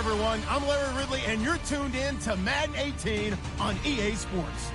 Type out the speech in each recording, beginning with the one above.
everyone. I'm Larry Ridley, and you're tuned in to Madden 18 on EA Sports.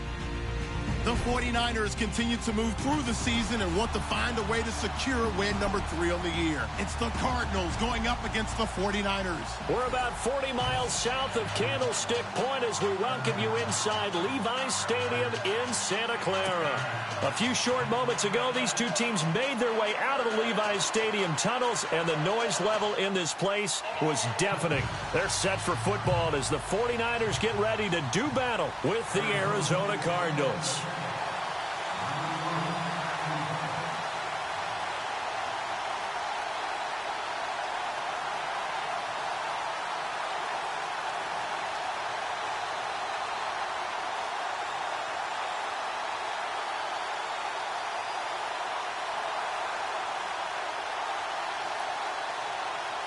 The 49ers continue to move through the season and want to find a way to secure win number 3 on the year. It's the Cardinals going up against the 49ers. We're about 40 miles south of Candlestick Point as we welcome you inside Levi's Stadium in Santa Clara. A few short moments ago, these two teams made their way out of the Levi's Stadium tunnels, and the noise level in this place was deafening. They're set for football as the 49ers get ready to do battle with the Arizona Cardinals.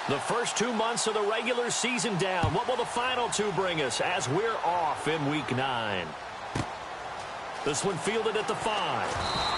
The first 2 months of the regular season down. What will the final 2 bring us as we're off in Week 9? This one fielded at the 5.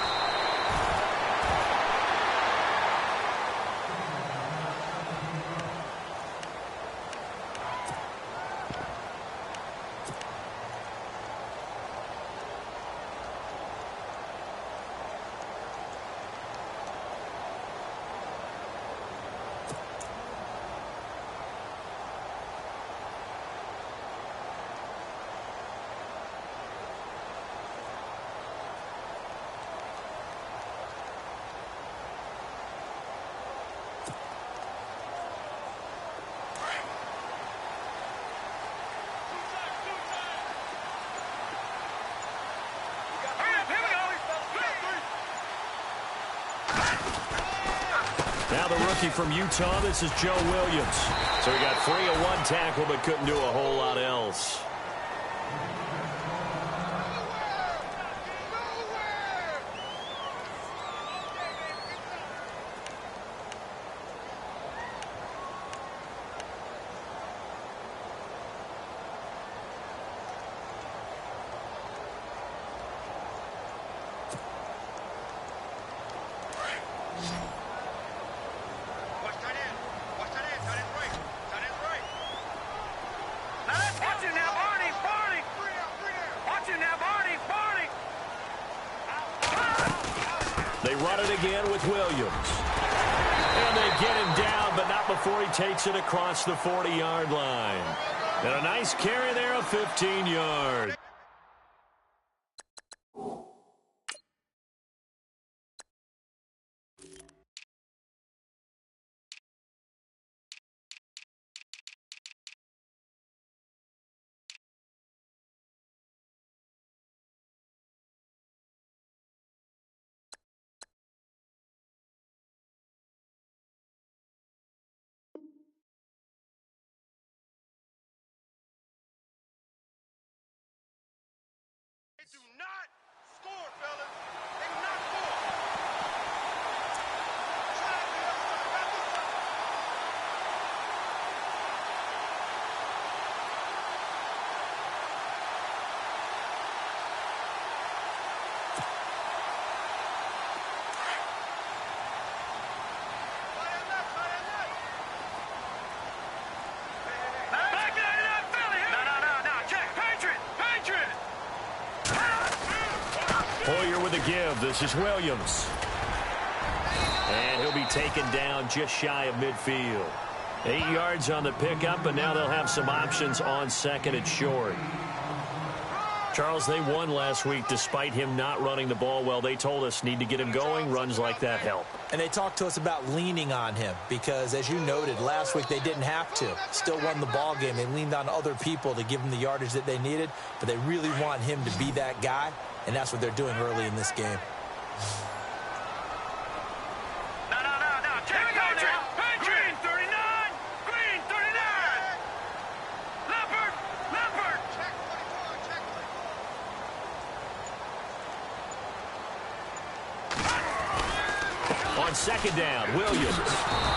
Now the rookie from Utah, this is Joe Williams. So he got free of one tackle but couldn't do a whole lot else. They run it again with Williams. And they get him down, but not before he takes it across the 40-yard line. And a nice carry there of 15 yards. Do not score, fellas. They do not score. Hoyer with a give. This is Williams. And he'll be taken down just shy of midfield. 8 yards on the pickup, and now they'll have some options on second and short. Charles, they won last week despite him not running the ball well. They told us need to get him going. Runs like that help. And they talked to us about leaning on him because, as you noted, last week they didn't have to. Still won the ball game. They leaned on other people to give them the yardage that they needed, but they really want him to be that guy, and that's what they're doing early in this game. Second down, Williams.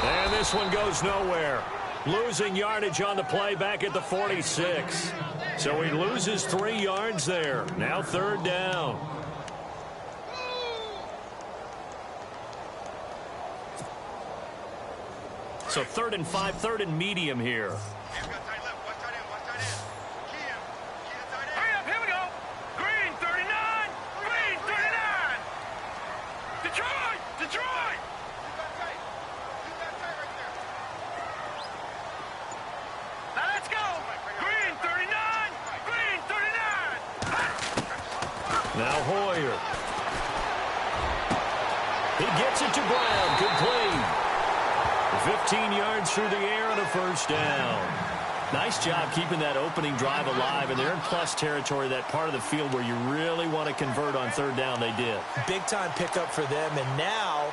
And this one goes nowhere. Losing yardage on the play back at the 46. So he loses 3 yards there. Now third down. So 3rd and 5, 3rd and medium here. Now Hoyer. He gets it to Brown. Complete. 15 yards through the air and a first down. Nice job keeping that opening drive alive, and they're in plus territory, that part of the field where you really want to convert on third down. They did. Big-time pickup for them, and now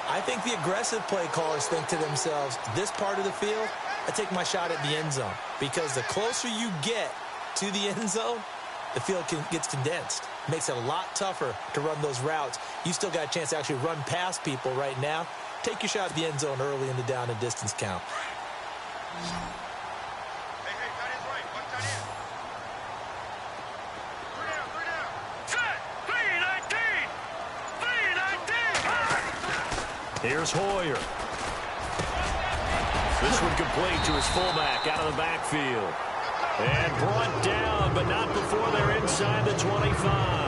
I think the aggressive play callers think to themselves, this part of the field, I take my shot at the end zone, because the closer you get to the end zone, the field gets condensed. Makes it a lot tougher to run those routes. You still got a chance to actually run past people right now. Take your shot at the end zone early in the down and distance count. Here's Hoyer. This one complete to his fullback out of the backfield. And brought down, but not before they're inside the 25.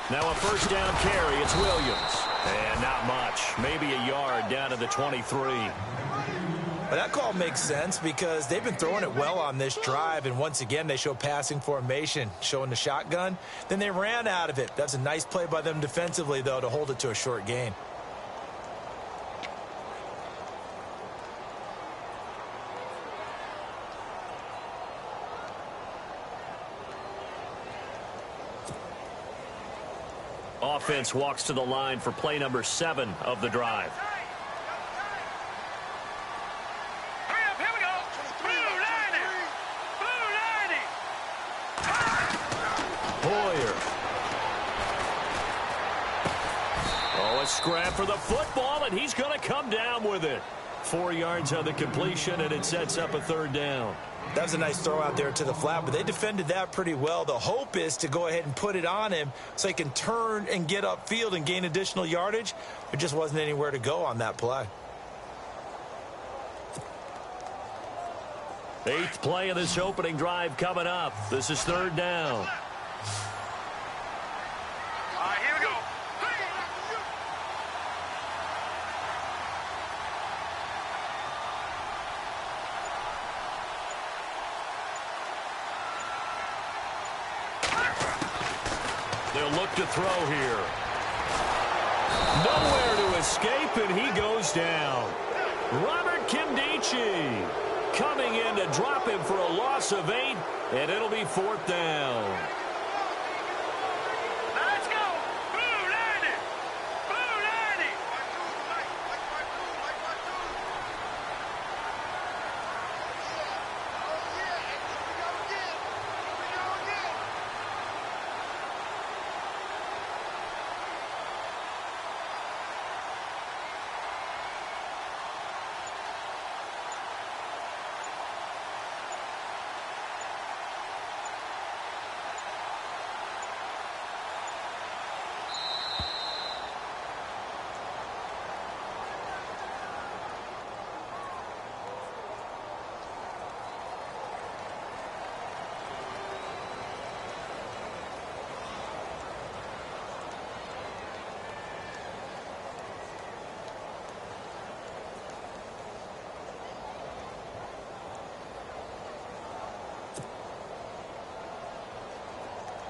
Now a first down carry. It's Williams. And not much. Maybe a yard down to the 23. Well, that call makes sense because they've been throwing it well on this drive, and once again they show passing formation, showing the shotgun. Then they ran out of it. That's a nice play by them defensively, though, to hold it to a short gain. Offense walks to the line for play number 7 of the drive. Here we go. Blue 90. Blue 90. Hoyer. Oh, a scrap for the football, and he's going to come down with it. 4 yards on the completion, and it sets up a third down. That was a nice throw out there to the flat, but they defended that pretty well. The hope is to go ahead and put it on him so he can turn and get upfield and gain additional yardage. There just wasn't anywhere to go on that play. 8th play of this opening drive coming up. This is third down. Here we go. They'll look to throw here. Nowhere to escape, and he goes down. Robert Kimdichie coming in to drop him for a loss of 8, and it'll be 4th down. Let's go. Blue 90. Blue 90.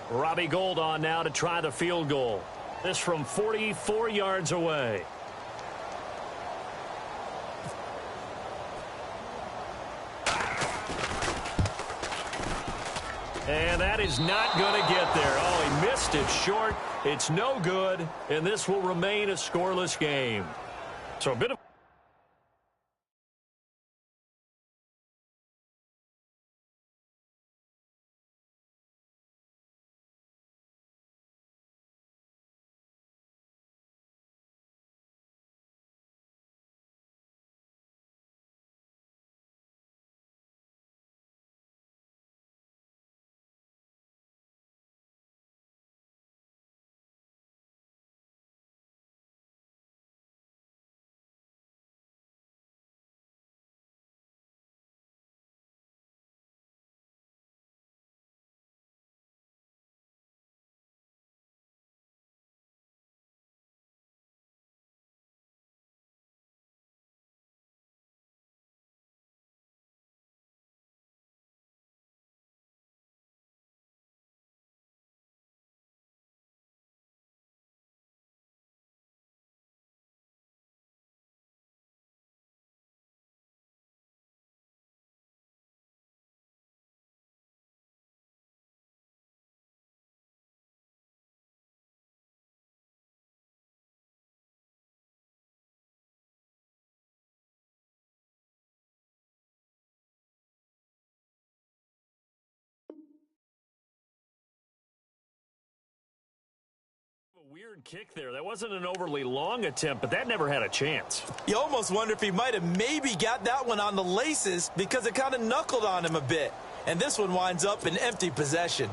Robbie Gould on now to try the field goal. This from 44 yards away. And that is not going to get there. Oh, he missed it short. It's no good, and this will remain a scoreless game. So a bit of Weird kick there. That wasn't an overly long attempt, but that never had a chance. You almost wonder if he might have maybe got that one on the laces because it kind of knuckled on him a bit. And this one winds up in empty possession.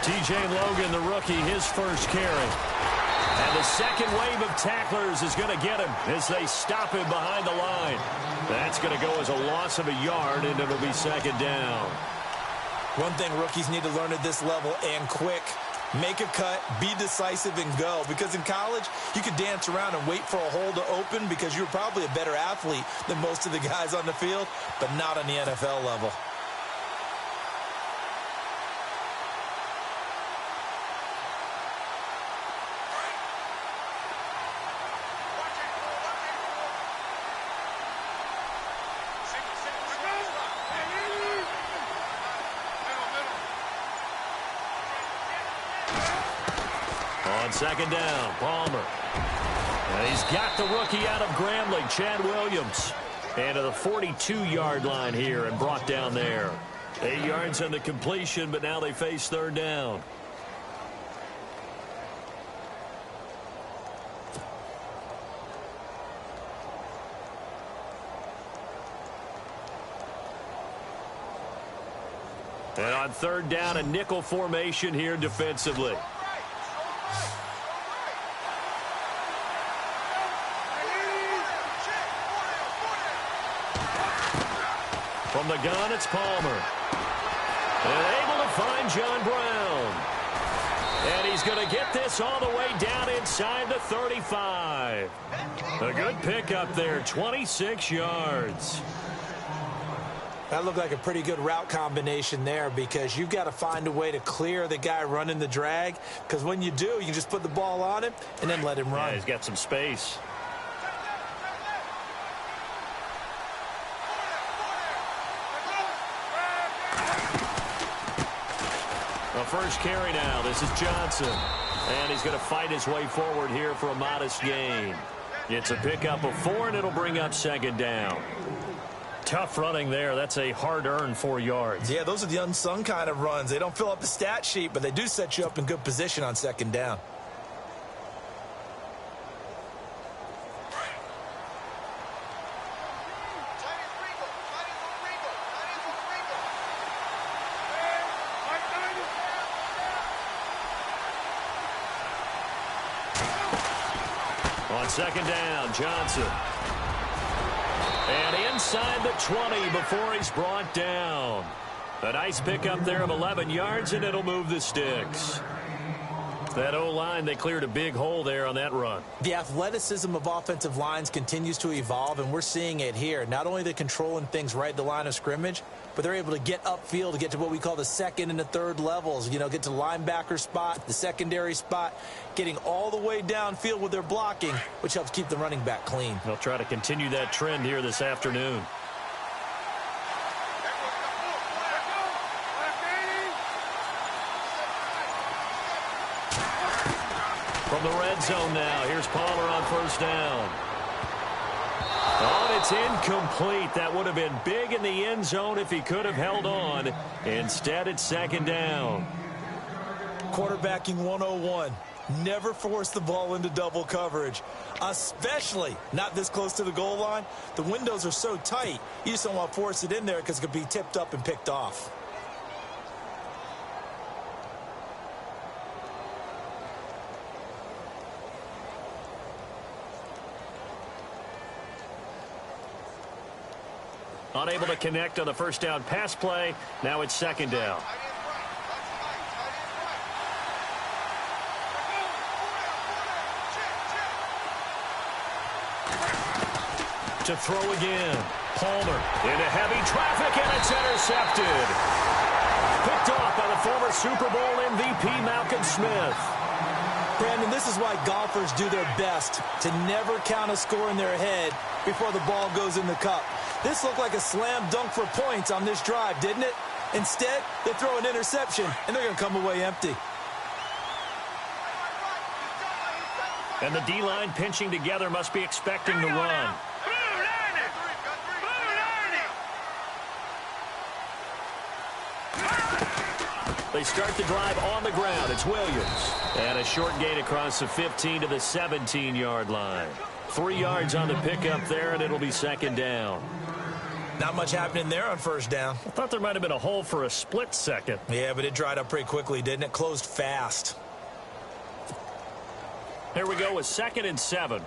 TJ Logan, the rookie, his first carry. And the second wave of tacklers is going to get him as they stop him behind the line. That's going to go as a loss of a yard, and it'll be second down. One thing rookies need to learn at this level, and quick, make a cut, be decisive, and go. Because in college, you could dance around and wait for a hole to open because you're probably a better athlete than most of the guys on the field, but not on the NFL level. On second down, Palmer. And he's got the rookie out of Grambling, Chad Williams. And to the 42-yard line here and brought down there. 8 yards on the completion, but now they face third down. And on third down, a nickel formation here defensively. From the gun, it's Palmer. And able to find John Brown. And he's going to get this all the way down inside the 35. A good pickup there, 26 yards. That looked like a pretty good route combination there because you've got to find a way to clear the guy running the drag, because when you do, you can just put the ball on him and then let him run. Yeah, he's got some space. The first carry now. This is Johnson. And he's going to fight his way forward here for a modest gain. It's a pickup of 4, and it'll bring up second down. Tough running there. That's a hard-earned 4 yards. Yeah, those are the unsung kind of runs. They don't fill up the stat sheet, but they do set you up in good position on second down. On second down, Johnson. And inside the 20 before he's brought down. A nice pickup there of 11 yards, and it'll move the sticks. That O-line, they cleared a big hole there on that run. The athleticism of offensive lines continues to evolve, and we're seeing it here. Not only they're controlling things right at the line of scrimmage, but they're able to get upfield to get to what we call the second and the third levels. You know, get to the linebacker spot, the secondary spot, getting all the way downfield with their blocking, which helps keep the running back clean. They'll try to continue that trend here this afternoon. From the red zone now, here's Palmer on first down. Oh, it's incomplete. That would have been big in the end zone if he could have held on. Instead, it's second down. Quarterbacking 101. Never force the ball into double coverage, especially not this close to the goal line. The windows are so tight, you just don't want to force it in there because it could be tipped up and picked off. Unable to connect on the first down pass play. Now it's second down. To throw again. Palmer into heavy traffic, and it's intercepted. Picked off by the former Super Bowl MVP Malcolm Smith. Brandon, this is why golfers do their best to never count a score in their head before the ball goes in the cup. This looked like a slam dunk for points on this drive, didn't it? Instead, they throw an interception, and they're going to come away empty. And the D-line pinching together must be expecting the run. They start the drive on the ground. It's Williams. And a short gain across the 15 to the 17-yard line. 3 yards on the pickup there, and it'll be second down. Not much happening there on first down. I thought there might have been a hole for a split second. Yeah, but it dried up pretty quickly, didn't it? Closed fast. Here we go with 2nd and 7.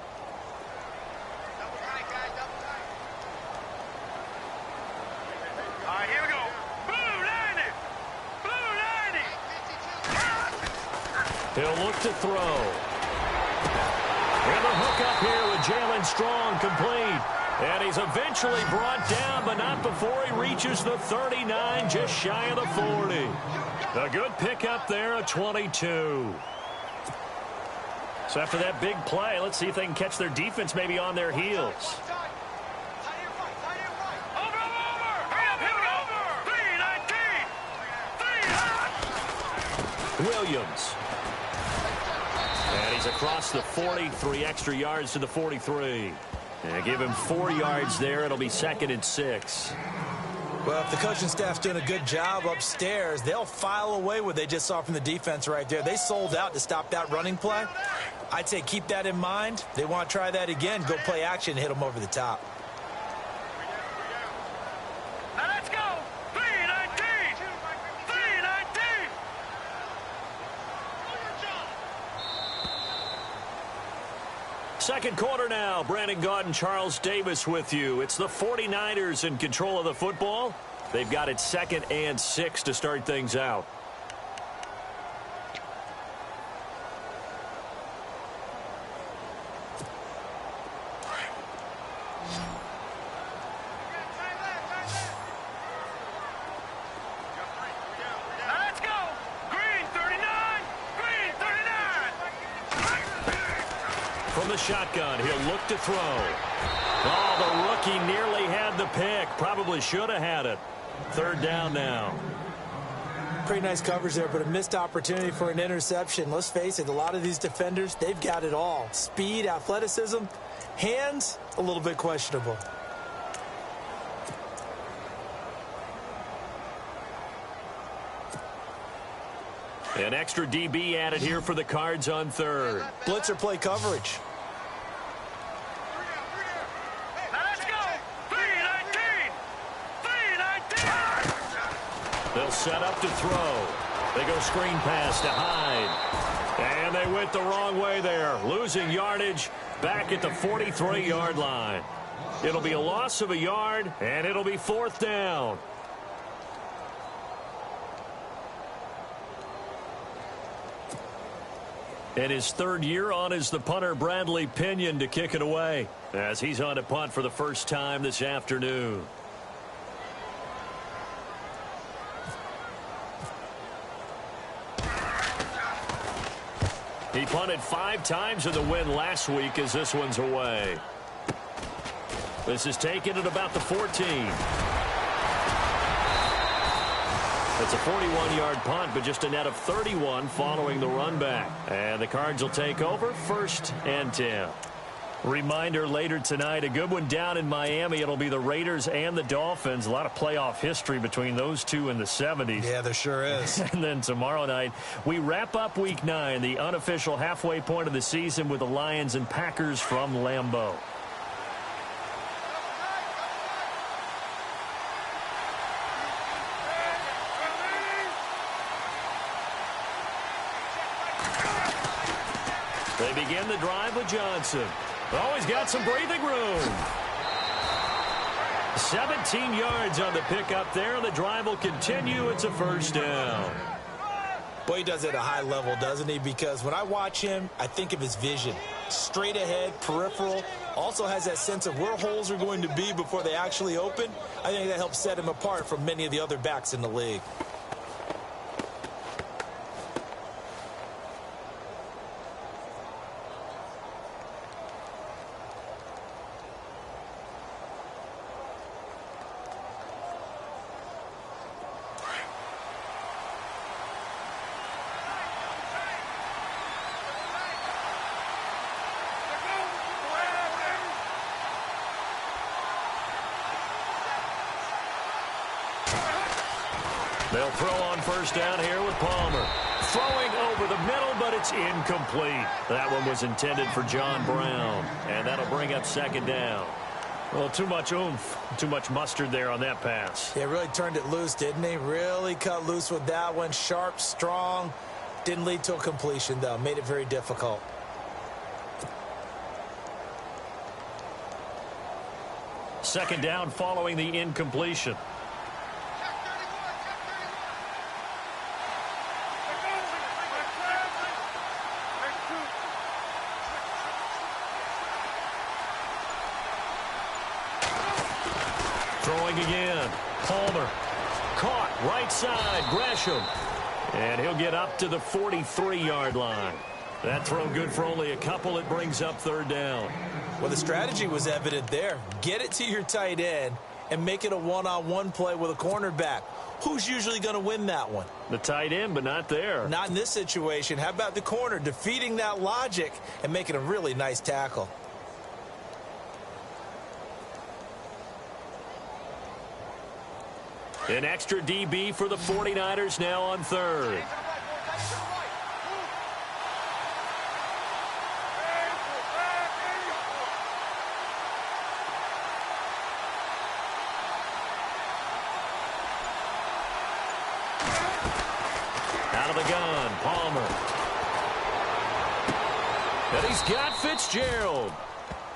He'll look to throw. And the hook up here with Jalen Strong complete. And he's eventually brought down, but not before he reaches the 39, just shy of the 40. A good pickup there, a 22. So after that big play, let's see if they can catch their defense maybe on their heels. Williams. And he's across the 40, 3 extra yards to the 43. And give him 4 yards there. It'll be 2nd and 6. Well, if the coaching staff's doing a good job upstairs, they'll file away what they just saw from the defense right there. They sold out to stop that running play. I'd say keep that in mind. They want to try that again. Go play action and hit them over the top. Now let's go. 3-19. 3-19. Second quarter now. Brandon Gaudin, Charles Davis with you. It's the 49ers in control of the football. They've got it 2nd and 6 to start things out. From the shotgun, he'll look to throw. Oh, the rookie nearly had the pick. Probably should have had it. 3rd down now. Pretty nice coverage there, but a missed opportunity for an interception. Let's face it, a lot of these defenders, they've got it all. Speed, athleticism, hands, a little bit questionable. An extra DB added here for the Cards on 3rd. Blitzer play coverage. They'll set up to throw. They go screen pass to Hyde. And they went the wrong way there. Losing yardage back at the 43-yard line. It'll be a loss of a yard, and it'll be 4th down. And his 3rd year on is the punter Bradley Pinion to kick it away as he's on to punt for the first time this afternoon. He punted 5 times in the win last week as this one's away. This is taken at about the 14. It's a 41-yard punt, but just a net of 31 following the run back. And the Cards will take over 1st and 10. Reminder later tonight, a good one down in Miami. It'll be the Raiders and the Dolphins. A lot of playoff history between those two in the 70s. Yeah, there sure is. And then tomorrow night, we wrap up Week 9, the unofficial halfway point of the season with the Lions and Packers from Lambeau. They begin the drive with Johnson. Oh, he's got some breathing room. 17 yards on the pickup there. The drive will continue. It's a 1st down. Boy, he does it at a high level, doesn't he? Because when I watch him, I think of his vision. Straight ahead, peripheral. Also has that sense of where holes are going to be before they actually open. I think that helps set him apart from many of the other backs in the league. They'll throw on first down here with Palmer. Throwing over the middle, but it's incomplete. That one was intended for John Brown, and that'll bring up second down. Well, too much oomph, too much mustard there on that pass. Yeah, really turned it loose, didn't he? Really cut loose with that one. Sharp, strong. Didn't lead to a completion, though. Made it very difficult. Second down following the incompletion. Throwing again. Palmer. Caught. Right side. Gresham. And he'll get up to the 43-yard line. That throw good for only a couple. It brings up third down. Well, the strategy was evident there. Get it to your tight end and make it a one-on-one play with a cornerback. Who's usually going to win that one? The tight end, but not there. Not in this situation. How about the corner defeating that logic and making a really nice tackle? An extra DB for the 49ers now on third. Out of the gun, Palmer. And he's got Fitzgerald.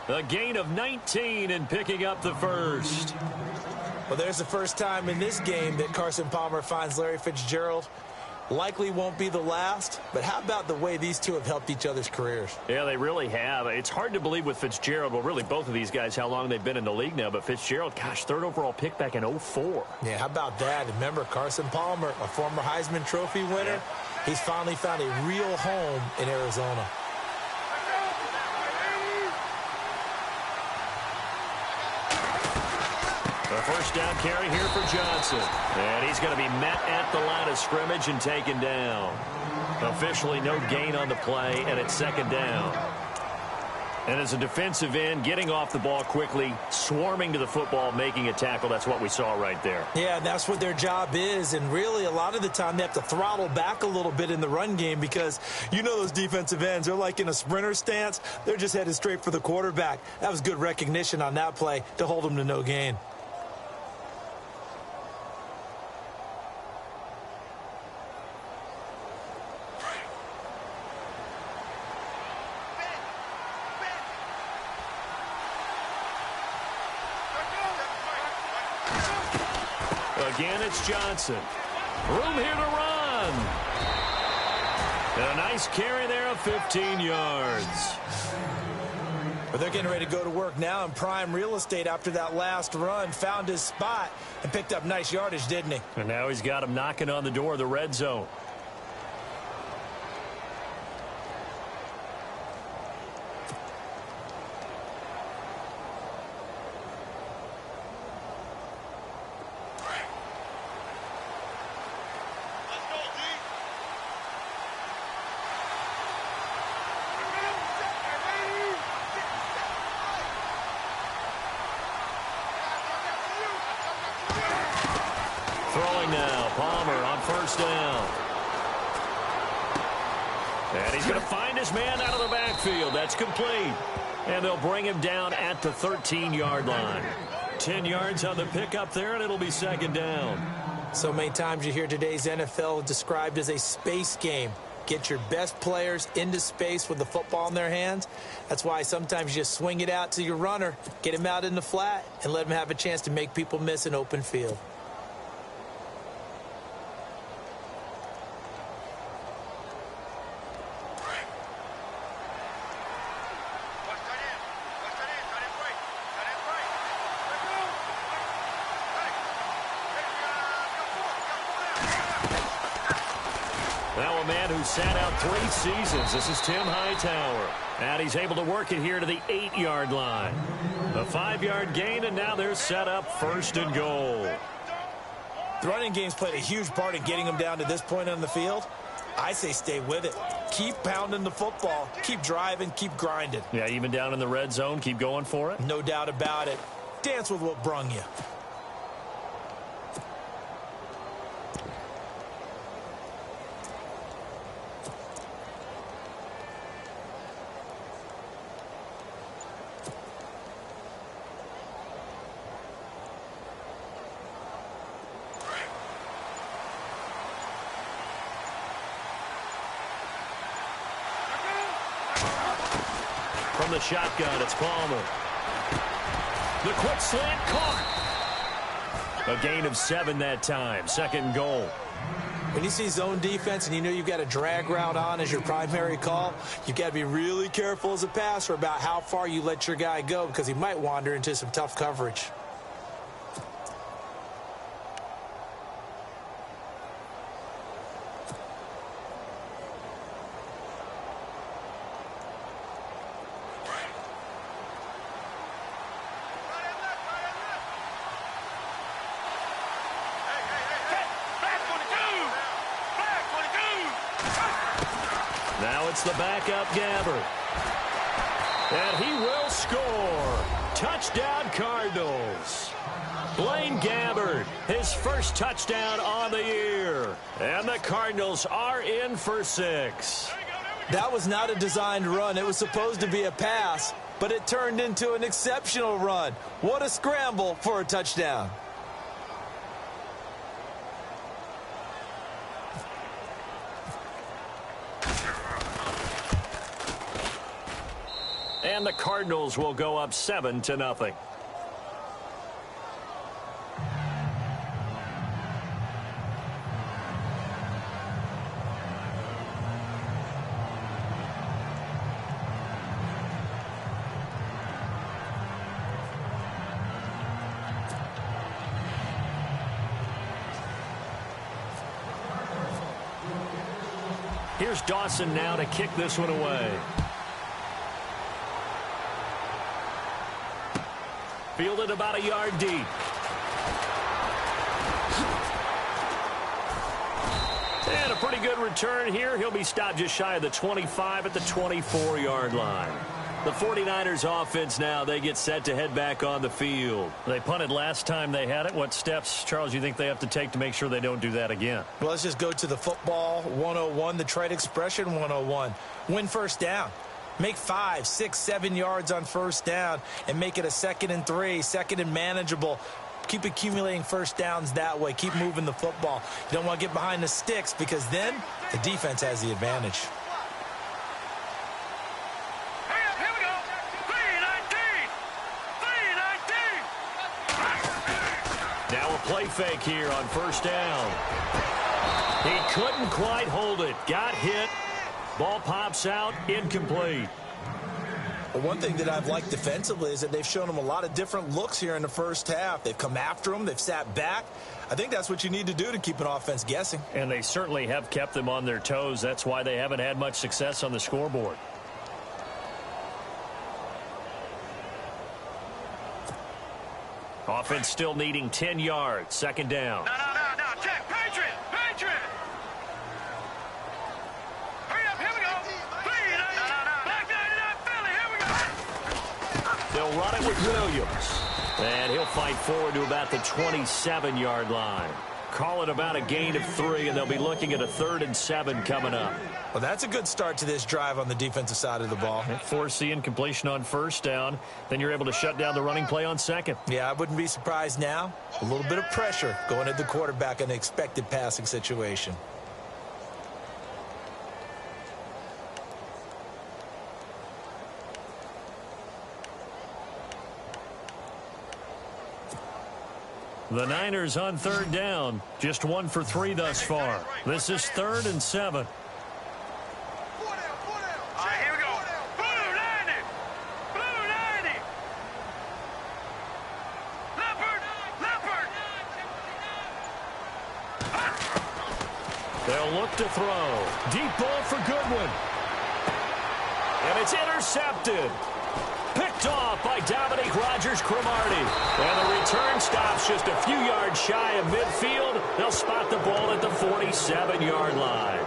A gain of 19 and picking up the first. Well, there's the first time in this game that Carson Palmer finds Larry Fitzgerald. Likely won't be the last, but how about the way these two have helped each other's careers? Yeah, they really have. It's hard to believe with Fitzgerald, well, really both of these guys, how long they've been in the league now, but Fitzgerald, gosh, third overall pick back in 04. Yeah, how about that? Remember, Carson Palmer, a former Heisman Trophy winner, yeah. He's finally found a real home in Arizona. A first down carry here for Johnson. And he's going to be met at the line of scrimmage and taken down. Officially no gain on the play, and it's second down. And as a defensive end, getting off the ball quickly, swarming to the football, making a tackle, that's what we saw right there. Yeah, that's what their job is, and really a lot of the time they have to throttle back a little bit in the run game because you know those defensive ends, they're like in a sprinter stance. They're just headed straight for the quarterback. That was good recognition on that play to hold them to no gain. Again, it's Johnson. Room here to run. And a nice carry there of 15 yards. But they're getting ready to go to work now in prime real estate after that last run. Found his spot and picked up nice yardage, didn't he? And now he's got him knocking on the door of the red zone. Throwing now, Palmer on first down. And he's going to find his man out of the backfield. That's complete. And they'll bring him down at the 13-yard line. 10 yards on the pickup there, and it'll be second down. So many times you hear today's NFL described as a space game. Get your best players into space with the football in their hands. That's why sometimes you just swing it out to your runner, get him out in the flat, and let him have a chance to make people miss an open field. Now a man who sat out 3 seasons. This is Tim Hightower. And he's able to work it here to the 8-yard line. A 5-yard gain, and now they're set up first and goal. The running game's played a huge part in getting them down to this point on the field. I say stay with it. Keep pounding the football. Keep driving. Keep grinding. Yeah, even down in the red zone, keep going for it. No doubt about it. Dance with what brung you. From the shotgun, it's Palmer. The quick slant caught. A gain of 7 that time. 2nd and goal. When you see zone defense and you know you've got a drag route on as your primary call, you've got to be really careful as a passer about how far you let your guy go because he might wander into some tough coverage. Now it's the backup Gabbert. And he will score. Touchdown, Cardinals. Blaine Gabbert, his first touchdown on the year. And the Cardinals are in for 6. That was not a designed run. It was supposed to be a pass, but it turned into an exceptional run. What a scramble for a touchdown. And the Cardinals will go up 7-0. Here's Dawson now to kick this one away. Fielded about a yard deep. And a pretty good return here. He'll be stopped just shy of the 25 at the 24-yard line. The 49ers offense now, they get set to head back on the field. They punted last time they had it. What steps, Charles, you think they have to take to make sure they don't do that again? Well, let's just go to the football 101, the trade expression 101. Win first down. Make 5, 6, 7 yards on first down and make it a 2nd and 3, 2nd and manageable. Keep accumulating first downs that way. Keep moving the football. You don't want to get behind the sticks because then the defense has the advantage. Here we go. 3-19. Now a play fake here on first down. He couldn't quite hold it. Got hit. Ball pops out, incomplete. Well, one thing that I've liked defensively is that they've shown him a lot of different looks here in the first half. They've come after him. They've sat back. I think that's what you need to do to keep an offense guessing. And they certainly have kept them on their toes. That's why they haven't had much success on the scoreboard. Offense still needing 10 yards. 2nd down. No. Check. Patriot. They'll run it with Williams. And he'll fight forward to about the 27-yard line. Call it about a gain of 3, and they'll be looking at a 3rd and 7 coming up. Well, that's a good start to this drive on the defensive side of the ball. Force the incompletion on first down. Then you're able to shut down the running play on 2nd. Yeah, I wouldn't be surprised now. A little bit of pressure going at the quarterback in an expected passing situation. The Niners on 3rd down. Just 1 for 3 thus far. This is 3rd and 7. All right, here we go. Blue 90. Leopard. They'll look to throw. Deep ball for Goodwin. And it's intercepted. Picked off by Dominique Rodgers-Cromartie. And the return stops just a few yards shy of midfield. They'll spot the ball at the 47-yard line.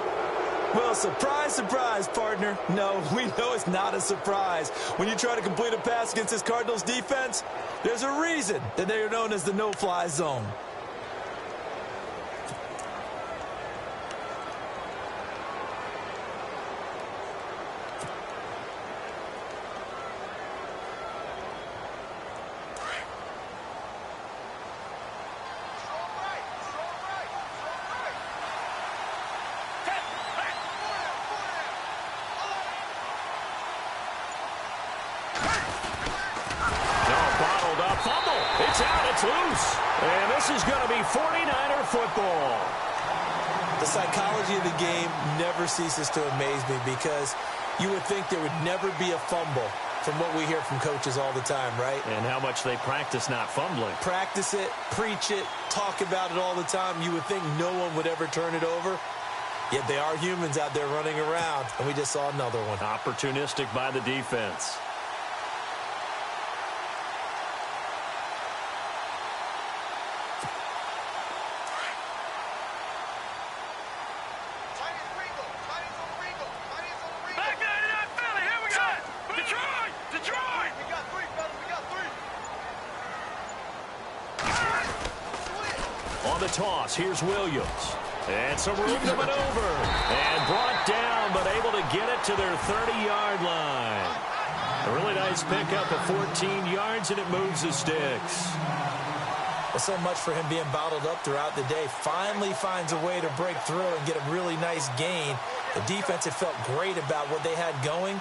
Well, surprise, surprise, partner. No, we know it's not a surprise. When you try to complete a pass against this Cardinals defense, there's a reason that they are known as the no-fly zone. It's out. It's loose. And this is going to be 49er football. The psychology of the game never ceases to amaze me because you would think there would never be a fumble from what we hear from coaches all the time, right? And how much they practice not fumbling. Practice it, preach it, talk about it all the time. You would think no one would ever turn it over. Yet they are humans out there running around, and we just saw another one. Opportunistic by the defense. Toss. Here's Williams. And some room to maneuver. And brought down, but able to get it to their 30-yard line. A really nice pickup of 14 yards, and it moves the sticks. Well, so much for him being bottled up throughout the day. Finally finds a way to break through and get a really nice gain. The defense had felt great about what they had going.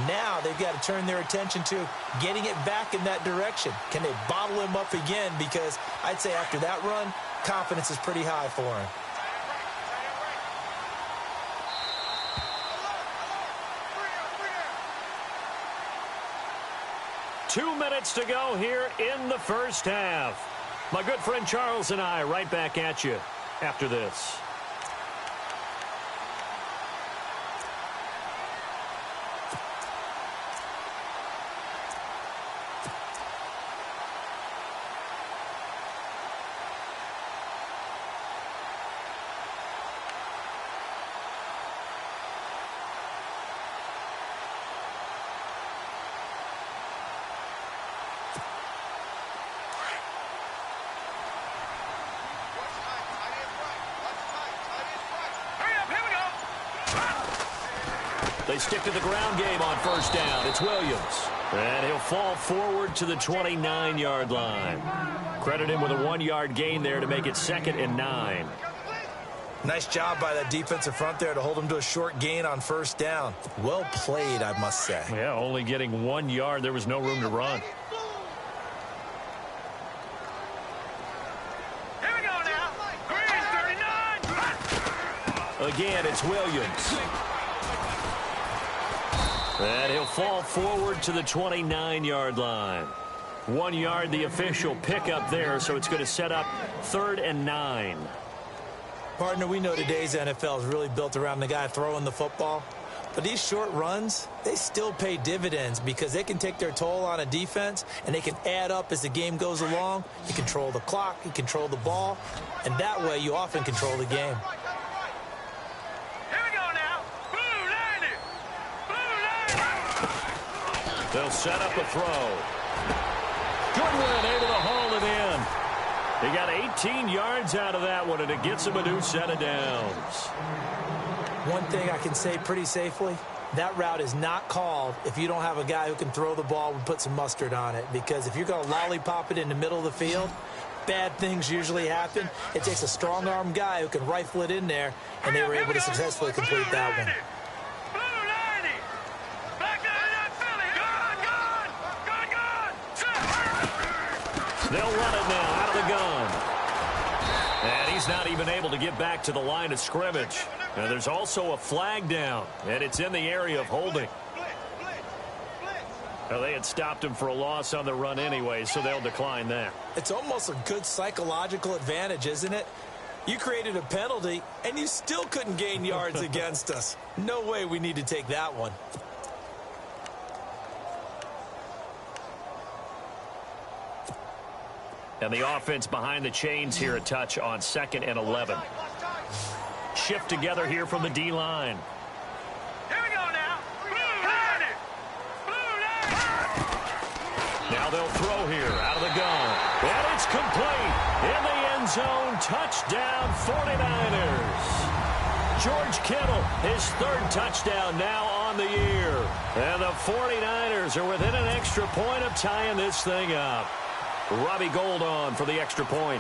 Now they've got to turn their attention to getting it back in that direction. Can they bottle him up again? Because I'd say after that run, confidence is pretty high for him. Two minutes to go here in the first half. My good friend Charles and I right back at you after this. They stick to the ground game on first down. It's Williams. And he'll fall forward to the 29-yard line. Credit him with a 1-yard gain there to make it 2nd and 9. Nice job by that defensive front there to hold him to a short gain on first down. Well played, I must say. Yeah, only getting 1 yard. There was no room to run. Here we go now. Green 39. Again, it's Williams. And he'll fall forward to the 29-yard line. 1 yard, the official pickup there, so it's going to set up 3rd and 9. Partner, we know today's NFL is really built around the guy throwing the football. But these short runs, they still pay dividends because they can take their toll on a defense, and they can add up as the game goes along. You control the clock, you control the ball, and that way you often control the game. They'll set up a throw. Goodwin able to haul it in. He got 18 yards out of that one, and it gets him a new set of downs. One thing I can say pretty safely, that route is not called if you don't have a guy who can throw the ball and put some mustard on it. Because if you're going to lollipop it in the middle of the field, bad things usually happen. It takes a strong-arm guy who can rifle it in there, and they were able to successfully complete that one. They'll run it now out of the gun. And he's not even able to get back to the line of scrimmage. And there's also a flag down, and it's in the area of holding. Well, they had stopped him for a loss on the run anyway, so they'll decline that. It's almost a good psychological advantage, isn't it? You created a penalty, and you still couldn't gain yards against us. No way we need to take that one. And the offense behind the chains here a touch on 2nd and 11. Shift together here from the D-line. Here we go now. Now they'll throw here out of the gun. And it's complete. In the end zone, touchdown 49ers. George Kittle, his 3rd touchdown now on the year. And the 49ers are within an extra point of tying this thing up. Robbie Gould on for the extra point.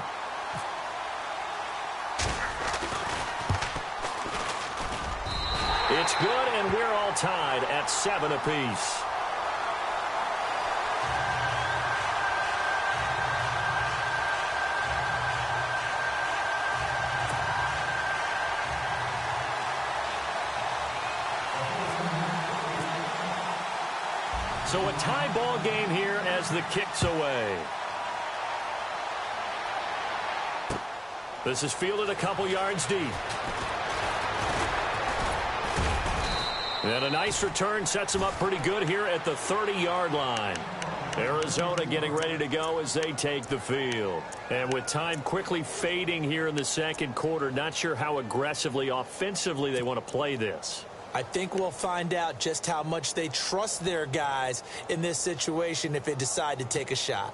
It's good, and we're all tied at 7 apiece. So a tie ball game here as the kick's away. This is fielded a couple yards deep. And a nice return sets them up pretty good here at the 30-yard line. Arizona getting ready to go as they take the field. And with time quickly fading here in the second quarter, not sure how aggressively, offensively they want to play this. I think we'll find out just how much they trust their guys in this situation if they decide to take a shot.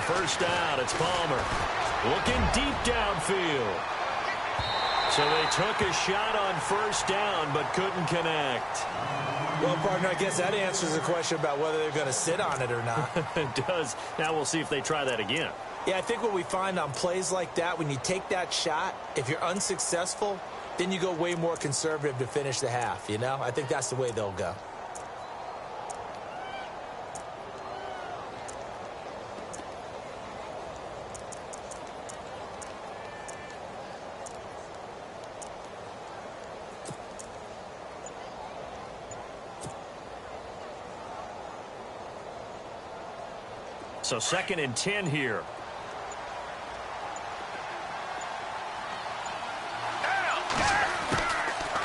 First down, it's Palmer. Looking deep downfield. So they took a shot on first down, but couldn't connect. Well, partner, I guess that answers the question about whether they're going to sit on it or not. It does. Now we'll see if they try that again. Yeah, I think what we find on plays like that, when you take that shot, if you're unsuccessful, then you go way more conservative to finish the half, you know? I think that's the way they'll go. So 2nd and 10 here.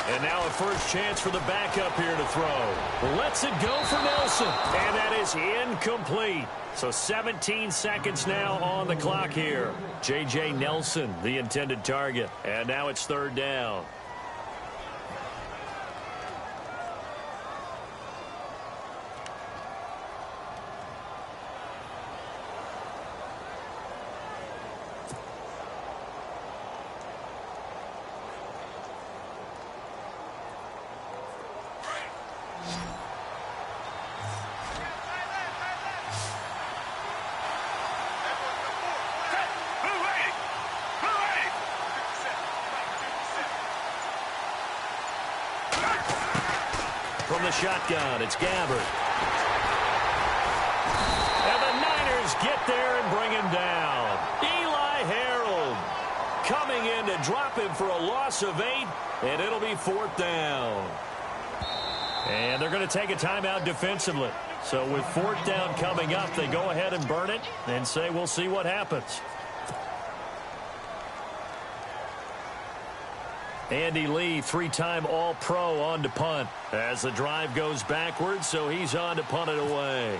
And now a first chance for the backup here to throw. Lets it go for Nelson. And that is incomplete. So 17 seconds now on the clock here. J.J. Nelson, the intended target. And now it's 3rd down. From the shotgun, it's Gabbard. And the Niners get there and bring him down. Eli Harold coming in to drop him for a loss of 8, and it'll be 4th down. And they're going to take a timeout defensively. So with 4th down coming up, they go ahead and burn it and say we'll see what happens. Andy Lee, 3-time All-Pro on to punt as the drive goes backwards, so he's on to punt it away.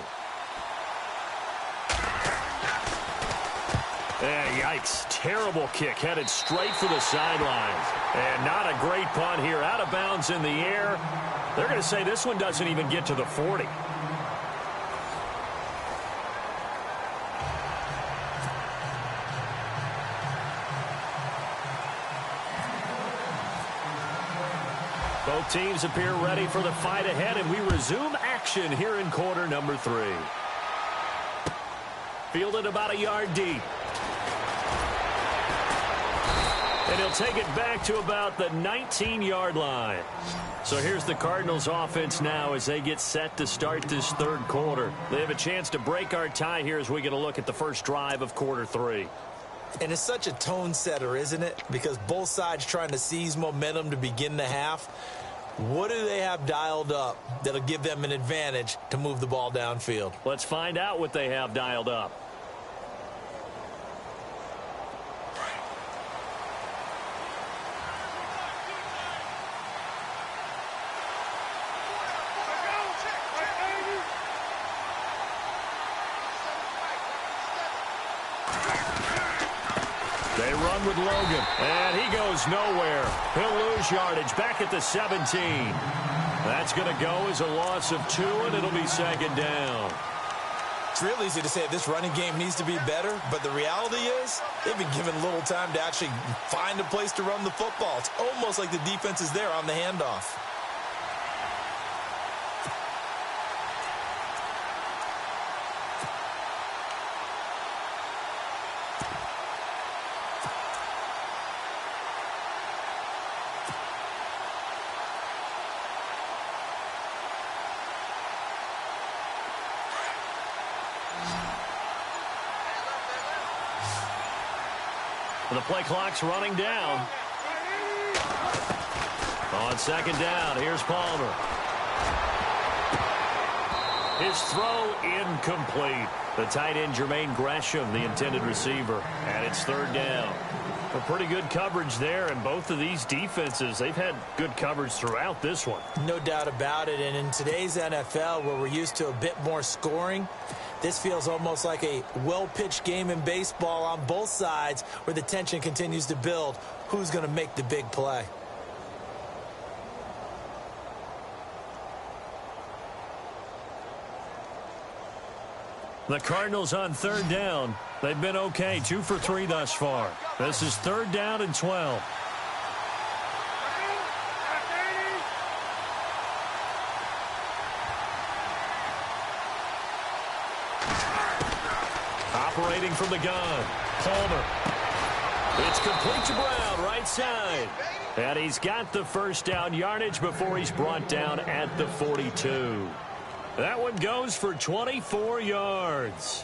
Yikes. Terrible kick headed straight for the sidelines. And not a great punt here. Out of bounds in the air. They're going to say this one doesn't even get to the 40. Both teams appear ready for the fight ahead, and we resume action here in quarter number 3. Fielded about a yard deep. And he'll take it back to about the 19-yard line. So here's the Cardinals offense now as they get set to start this 3rd quarter. They have a chance to break our tie here as we get a look at the first drive of quarter 3. And it's such a tone setter, isn't it? Because both sides trying to seize momentum to begin the half. What do they have dialed up that'll give them an advantage to move the ball downfield? Let's find out what they have dialed up. They run with Logan, and he goes nowhere. He'll lose yardage back at the 17. That's going to go as a loss of 2, and it'll be 2nd down. It's real easy to say this running game needs to be better, but the reality is they've been given little time to actually find a place to run the football. It's almost like the defense is there on the handoff. The play clock's running down. On second down, here's Palmer. His throw incomplete. The tight end, Jermaine Gresham, the intended receiver. And it's third down. A pretty good coverage there, and both of these defenses, they've had good coverage throughout this one. No doubt about it, and in today's NFL, where we're used to a bit more scoring, this feels almost like a well-pitched game in baseball on both sides where the tension continues to build. Who's going to make the big play? The Cardinals on third down. They've been okay, 2 for 3 thus far. This is third down and 12. Operating from the gun, Palmer. It's complete to Brown, right side. And he's got the first down yardage before he's brought down at the 42. That one goes for 24 yards.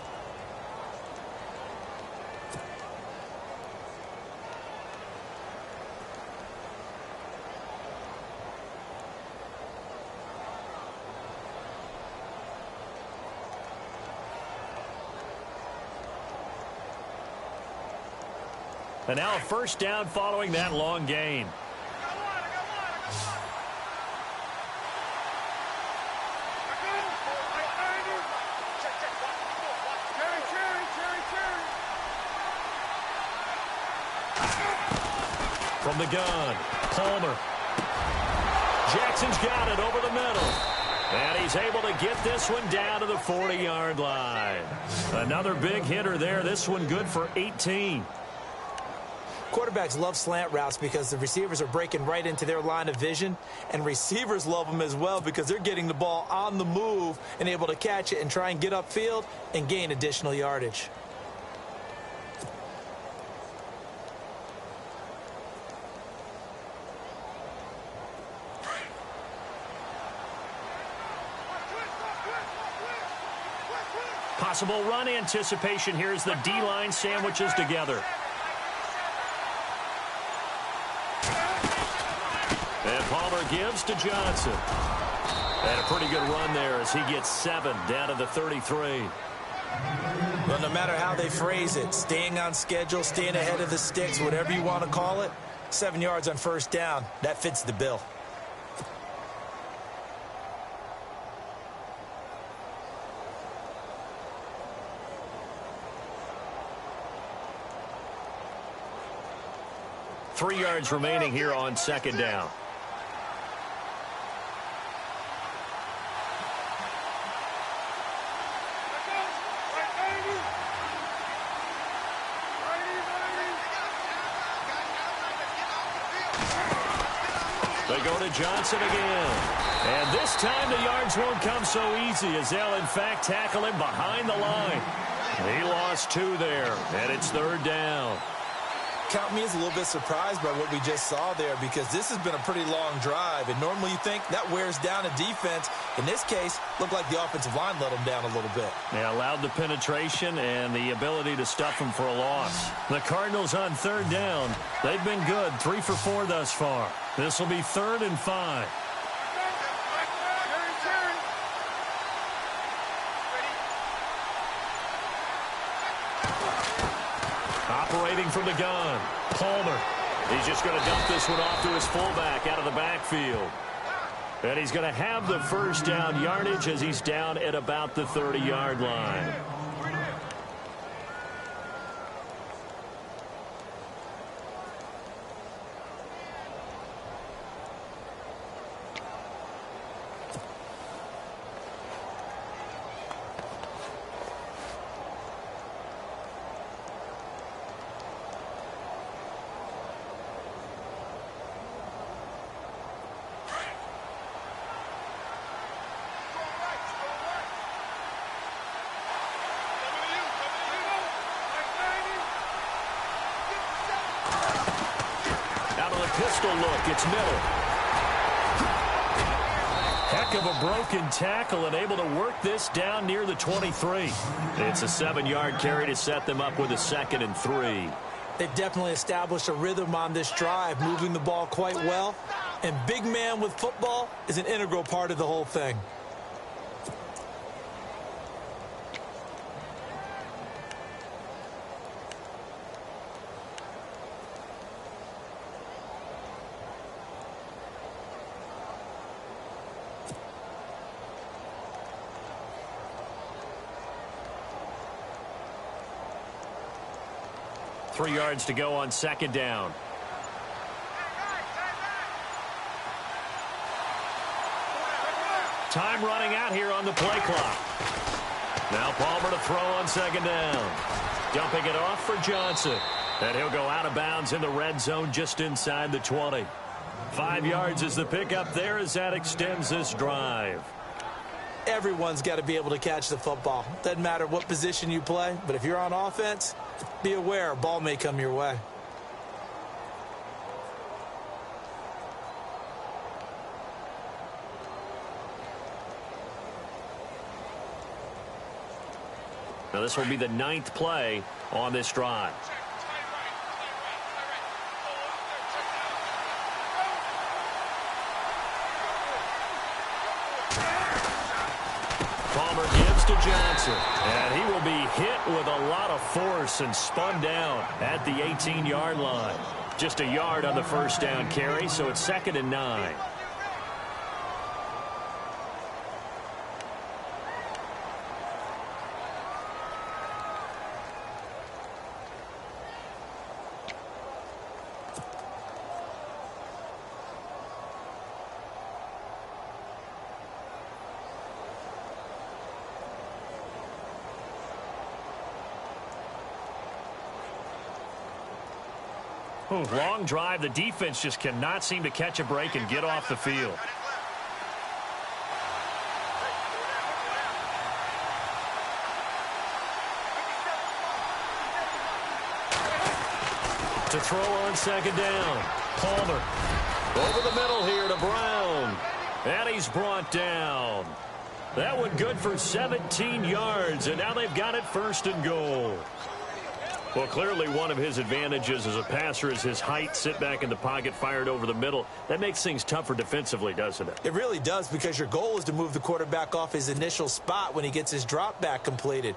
And now a first down following that long gain. From the gun, Palmer. Jackson's got it over the middle. And he's able to get this one down to the 40-yard line. Another big hitter there. This one good for 18. Quarterbacks love slant routes because the receivers are breaking right into their line of vision, and receivers love them as well because they're getting the ball on the move and able to catch it and try and get upfield and gain additional yardage. Possible run anticipation here as the D-line sandwiches together. And Palmer gives to Johnson. And a pretty good run there as he gets 7 down to the 33. Well, no matter how they phrase it, staying on schedule, staying ahead of the sticks, whatever you want to call it, 7 yards on first down, that fits the bill. Three yards remaining here on second down. They go to Johnson again. And this time the yards won't come so easy as they'll in fact tackle him behind the line. He lost 2 there, and it's third down. Count me as a little bit surprised by what we just saw there because this has been a pretty long drive, and normally you think that wears down a defense. In this case, looked like the offensive line let them down a little bit. They allowed the penetration and the ability to stuff them for a loss. The Cardinals on third down. They've been good, 3 for 4 thus far. This will be 3rd and 5. Operating from the gun, Palmer. He's just going to dump this one off to his fullback out of the backfield. And he's going to have the first down yardage as he's down at about the 30-yard line. Pistol look, it's Miller. Heck of a broken tackle and able to work this down near the 23. It's a 7-yard carry to set them up with a 2nd and 3. They've definitely established a rhythm on this drive, moving the ball quite well. And big man with football is an integral part of the whole thing. Three yards to go on second down. Time running out here on the play clock. Now Palmer to throw on second down. Dumping it off for Johnson. And he'll go out of bounds in the red zone just inside the 20. 5 yards is the pickup there as that extends this drive. Everyone's got to be able to catch the football. Doesn't matter what position you play, but if you're on offense, be aware a ball may come your way. Now this will be the 9th play on this drive. Palmer gives to Johnson, and he will be hit with a lot of force and spun down at the 18-yard line. Just a yard on the first down carry, so it's 2nd and 9. Long drive. The defense just cannot seem to catch a break and get off the field. To throw on second down. Palmer over the middle here to Brown. And he's brought down. That one good for 17 yards, and now they've got it 1st and goal. Well, clearly one of his advantages as a passer is his height. Sit back in the pocket, fired over the middle. That makes things tougher defensively, doesn't it? It really does, because your goal is to move the quarterback off his initial spot when he gets his drop back completed.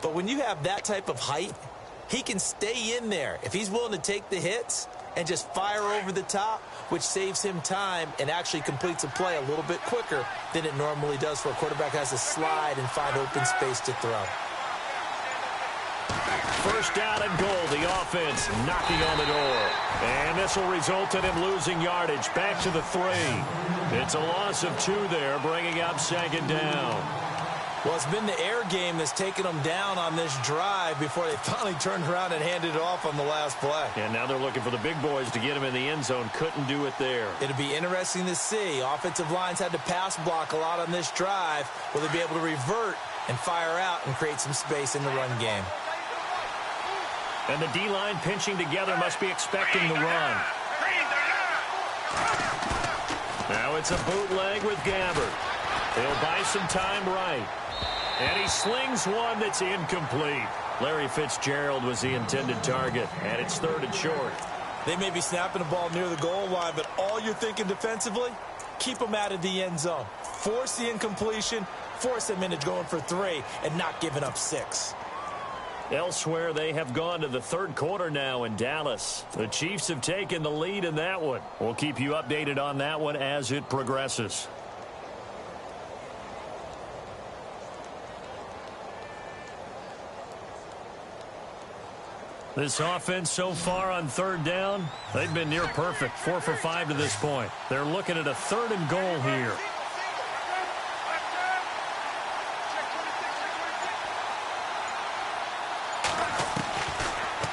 But when you have that type of height, he can stay in there if he's willing to take the hits and just fire over the top, which saves him time and actually completes a play a little bit quicker than it normally does for a quarterback who has to slide and find open space to throw. 1st down and goal. The offense knocking on the door. And this will result in him losing yardage. Back to the 3. It's a loss of 2 there, bringing up 2nd down. Well, it's been the air game that's taken them down on this drive before they finally turned around and handed it off on the last play. And now they're looking for the big boys to get him in the end zone. Couldn't do it there. It'll be interesting to see. Offensive lines had to pass block a lot on this drive. Will they be able to revert and fire out and create some space in the run game? And the D-line pinching together, must be expecting the run. Now it's a bootleg with Gabbard. He'll buy some time right. And he slings one that's incomplete. Larry Fitzgerald was the intended target, and it's 3rd and short. They may be snapping the ball near the goal line, but all you're thinking defensively, keep them out of the end zone. Force the incompletion, force them into going for 3, and not giving up 6. Elsewhere, they have gone to the 3rd quarter now in Dallas. The Chiefs have taken the lead in that one. We'll keep you updated on that one as it progresses. This offense so far on 3rd down, they've been near perfect. 4 for 5 to this point. They're looking at a 3rd and goal here.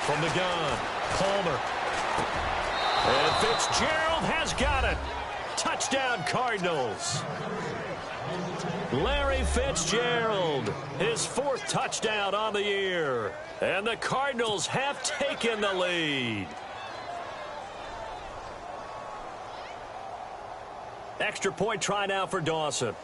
From the gun, Palmer. And Fitzgerald has got it. Touchdown, Cardinals. Larry Fitzgerald, his 4th touchdown on the year. And the Cardinals have taken the lead. Extra point try now for Dawson.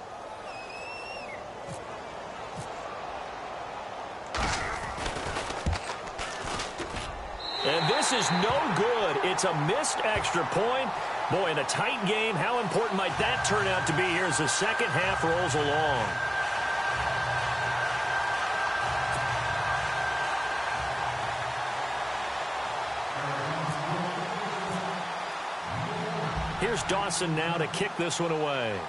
And this is no good. It's a missed extra point. Boy, in a tight game, how important might that turn out to be here as the second half rolls along? Here's Dawson now to kick this one away.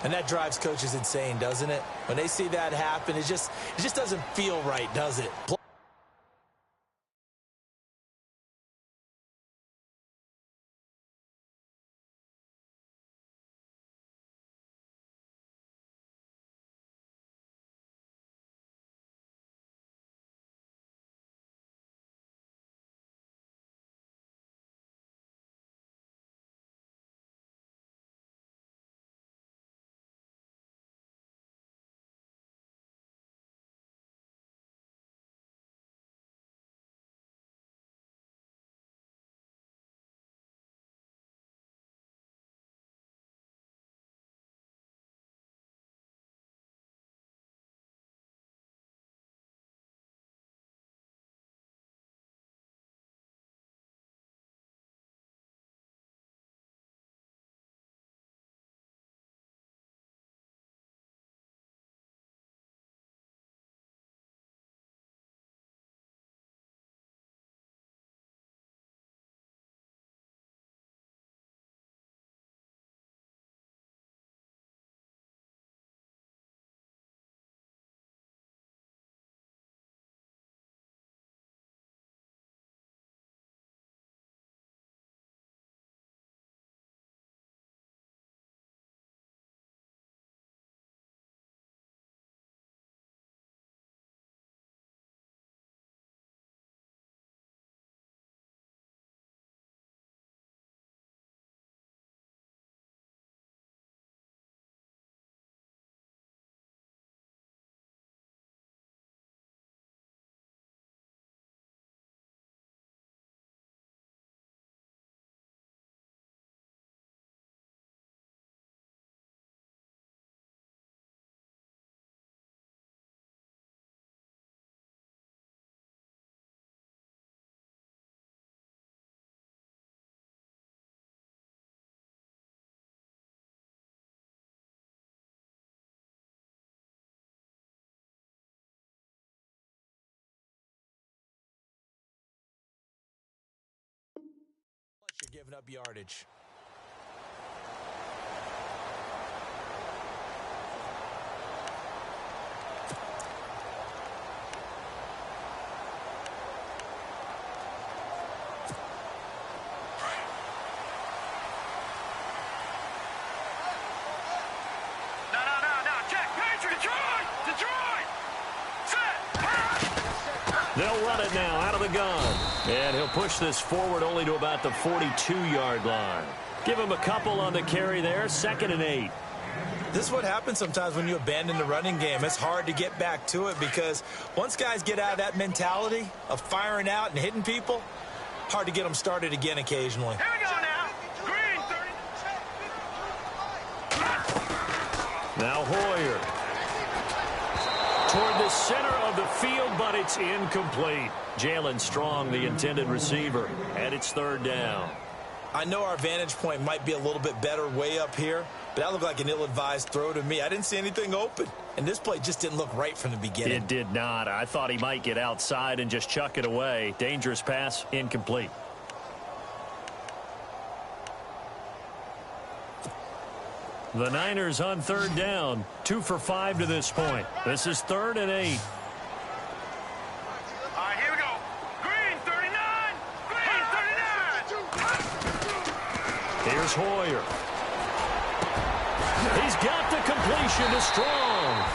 And that drives coaches insane, doesn't it? When they see that happen, it just doesn't feel right, does it? You're giving up yardage. They'll run it now out of the gun. And he'll push this forward only to about the 42-yard line. Give him a couple on the carry there, 2nd and 8. This is what happens sometimes when you abandon the running game. It's hard to get back to it because once guys get out of that mentality of firing out and hitting people, hard to get them started again occasionally. Here we go now. Green, 30. Now Hoyer. Toward the center of the field, but it's incomplete. Jalen Strong, the intended receiver, and it's 3rd down. I know our vantage point might be a little bit better way up here, but that looked like an ill-advised throw to me. I didn't see anything open, and this play just didn't look right from the beginning. It did not. I thought he might get outside and just chuck it away. Dangerous pass, incomplete. The Niners on 3rd down, 2 for 5 to this point. This is 3rd and 8. All right, here we go. Green, 39. Green, 39. Here's Hoyer. He's got the completion to Strong.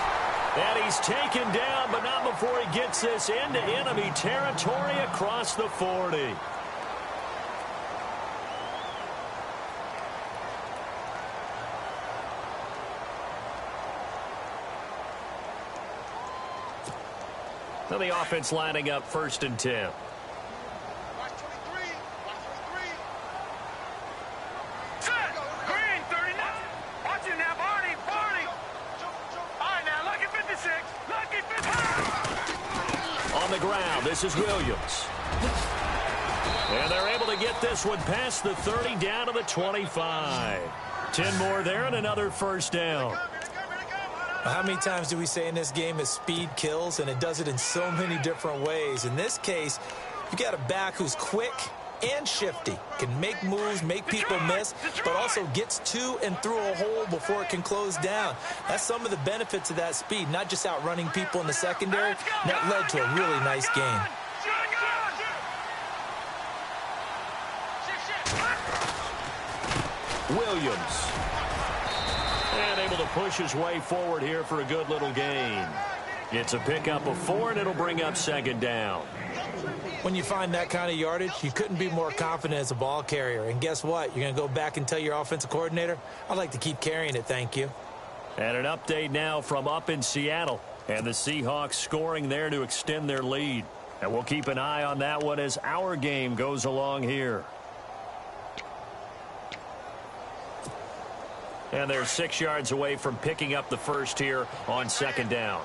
And he's taken down, but not before he gets this into enemy territory across the 40. So the offense lining up 1st and 10. Watch 23. Watch 23. Set. Green, 39. Watch it now, Barney. Barney. All right, now look at 56. ground. This is Williams. And they're able to get this one past the 30 down to the 25. 10 more there and another first down. How many times do we say in this game that speed kills, and it does it in so many different ways? In this case, you got a back who's quick and shifty, can make moves, make people miss, but also gets to and through a hole before it can close down. That's some of the benefits of that speed, not just outrunning people in the secondary. That led to a really nice game. Williams. And able to push his way forward here for a good little gain. It's a pickup of 4, and it'll bring up second down. When you find that kind of yardage, you couldn't be more confident as a ball carrier. And guess what? You're going to go back and tell your offensive coordinator, I'd like to keep carrying it, thank you. And an update now from up in Seattle. And the Seahawks scoring there to extend their lead. And we'll keep an eye on that one as our game goes along here. And they're 6 yards away from picking up the first here on second down.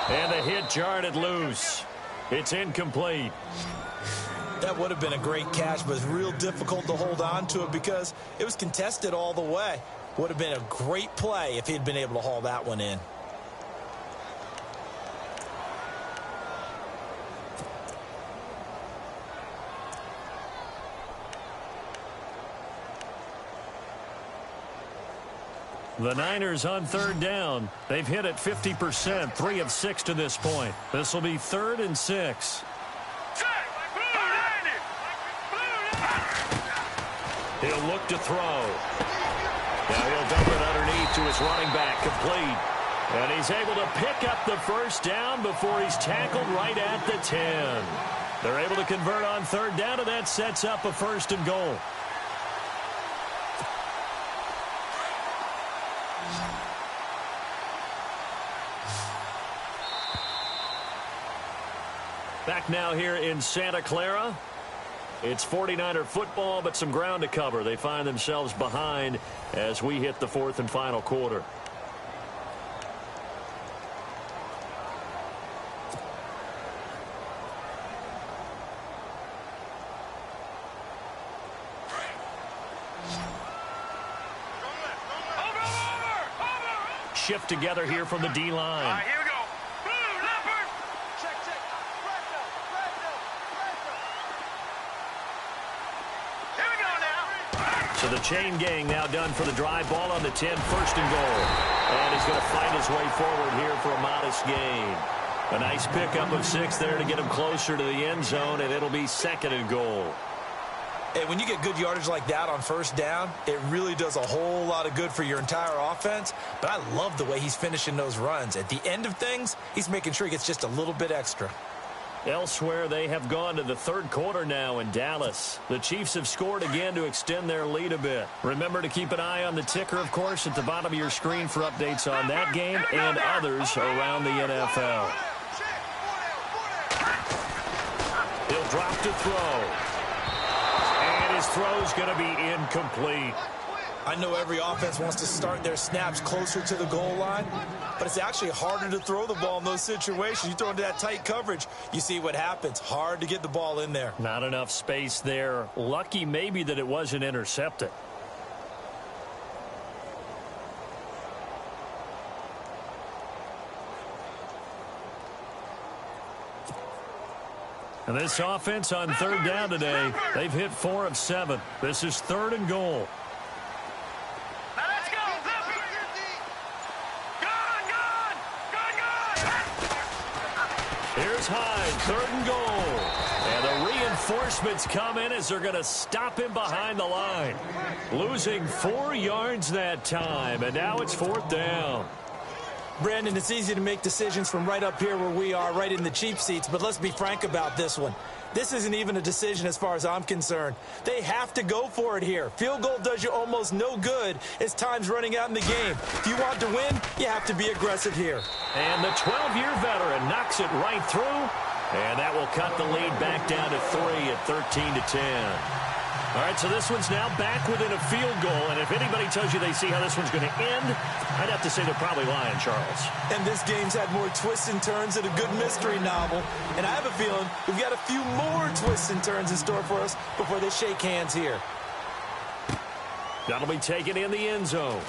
And the hit jarred it loose. It's incomplete. That would have been a great catch, but it's real difficult to hold on to it because it was contested all the way. Would have been a great play if he'd been able to haul that one in. The Niners on third down. They've hit it 50%, 3 of 6 to this point. This will be 3rd and 6. He'll look to throw. Now he'll dump it underneath to his running back, complete. And he's able to pick up the first down before he's tackled right at the 10. They're able to convert on third down, and that sets up a 1st and goal. Back now here in Santa Clara. It's 49er football, but some ground to cover. They find themselves behind as we hit the 4th and final quarter. Shift together here from the D-line. Here we go. So the chain gang now done for the drive. Ball on the 10, 1st and goal. And he's going to fight his way forward here for a modest gain. A nice pickup of 6 there to get him closer to the end zone, and it'll be 2nd and goal. Hey, when you get good yardage like that on first down, it really does a whole lot of good for your entire offense. But I love the way he's finishing those runs. At the end of things, he's making sure he gets just a little bit extra. Elsewhere, they have gone to the 3rd quarter now in Dallas. The Chiefs have scored again to extend their lead a bit. Remember to keep an eye on the ticker, of course, at the bottom of your screen for updates on that game and others around the NFL. He'll drop to throw. And his throw's going to be incomplete. I know every offense wants to start their snaps closer to the goal line, but it's actually harder to throw the ball in those situations. You throw into that tight coverage, you see what happens. Hard to get the ball in there. Not enough space there. Lucky maybe that it wasn't intercepted. And this offense on third down today, they've hit 4 of 7. This is 3rd and goal. Here's Hyde, 3rd and goal. And the reinforcements come in as they're going to stop him behind the line. Losing 4 yards that time, and now it's 4th down. Brandon, it's easy to make decisions from right up here where we are, right in the cheap seats, but let's be frank about this one. This isn't even a decision as far as I'm concerned. They have to go for it here. Field goal does you almost no good as time's running out in the game. If you want to win, you have to be aggressive here. And the 12-year veteran knocks it right through, And that will cut the lead back down to 3 at 13-10. All right, so this one's now back within a field goal, and if anybody tells you they see how this one's going to end, I'd have to say they're probably lying, Charles. And this game's had more twists and turns than a good mystery novel, and I have a feeling we've got a few more twists and turns in store for us before they shake hands here. That'll be taken in the end zone.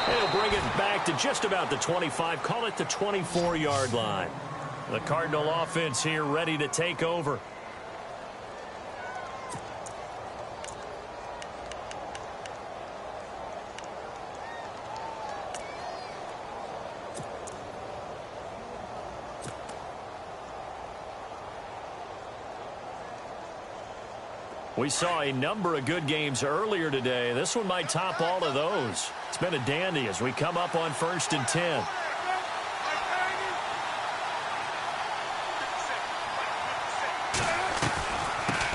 He'll bring it back to just about the 25, call it the 24-yard line. The Cardinal offense here ready to take over. We saw a number of good games earlier today. This one might top all of those. It's been a dandy as we come up on 1st and 10.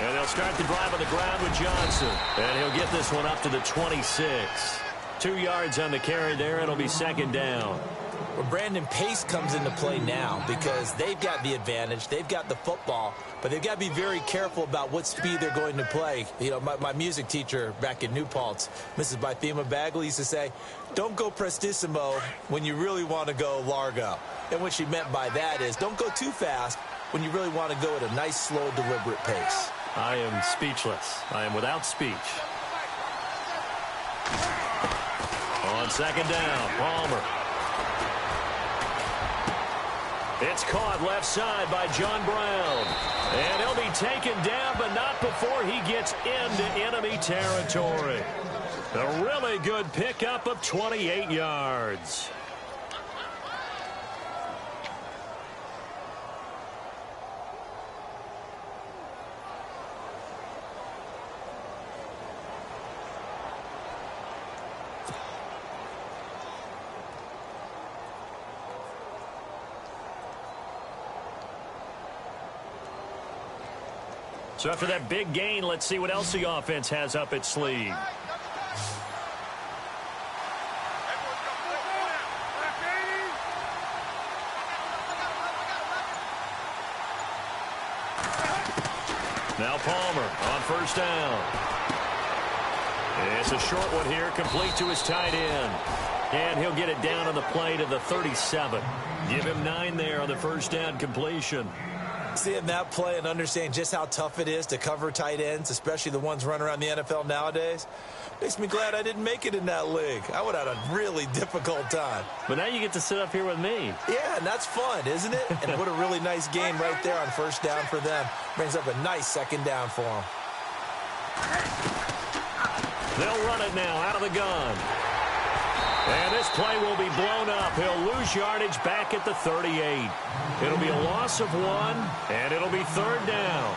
And they'll start the drive on the ground with Johnson. And he'll get this one up to the 26. 2 yards on the carry there. It'll be 2nd down. Well, Brandon, pace comes into play now because they've got the advantage. They've got the football, but they've got to be very careful about what speed they're going to play. You know, my music teacher back in New Paltz, Mrs. Bythema Bagley, used to say, don't go prestissimo when you really want to go largo. And what she meant by that is don't go too fast when you really want to go at a nice, slow, deliberate pace. I am speechless. I am without speech. On 2nd down, Palmer. It's caught left side by John Brown. And he'll be taken down, but not before he gets into enemy territory. A really good pickup of 28 yards. So after that big gain, let's see what else the offense has up its sleeve. Now Palmer on 1st down. It's a short one here, complete to his tight end. And he'll get it down on the play to the 37. Give him 9 there on the 1st down completion. Seeing that play and understanding just how tough it is to cover tight ends, especially the ones running around the NFL nowadays, makes me glad I didn't make it in that league. I would have had a really difficult time. But now you get to sit up here with me. Yeah, and that's fun, isn't it? And what a really nice game right there on 1st down for them. Brings up a nice 2nd down for them. They'll run it now out of the gun. And this play will be blown up. He'll lose yardage back at the 38. It'll be a loss of 1, and it'll be 3rd down.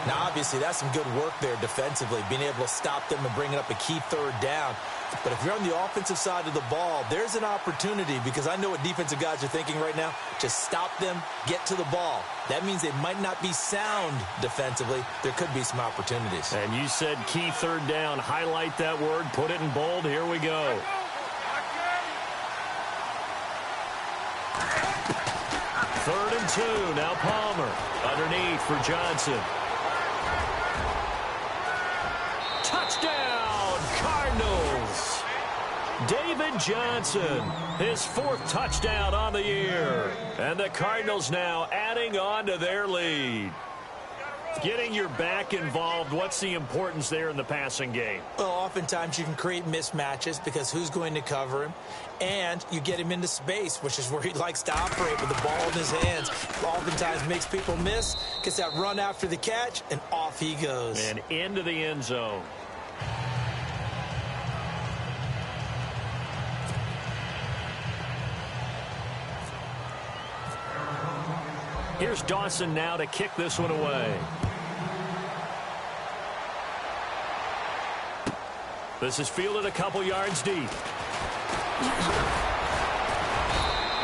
Now, obviously, that's some good work there defensively, being able to stop them and bringing up a key 3rd down. But if you're on the offensive side of the ball, there's an opportunity because I know what defensive guys are thinking right now. Just stop them, get to the ball. That means they might not be sound defensively. There could be some opportunities. And you said key 3rd down. Highlight that word. Put it in bold. Here we go. 3rd and 2. Now Palmer underneath for Johnson. Touchdown, Cardinals. David Johnson, his 4th touchdown on the year. And the Cardinals now adding on to their lead. Getting your back involved, what's the importance there in the passing game? Well, oftentimes you can create mismatches because who's going to cover him? And you get him into space, which is where he likes to operate with the ball in his hands. Oftentimes makes people miss, gets that run after the catch, and off he goes. And into the end zone. Here's Dawson now to kick this one away. This is fielded a couple yards deep.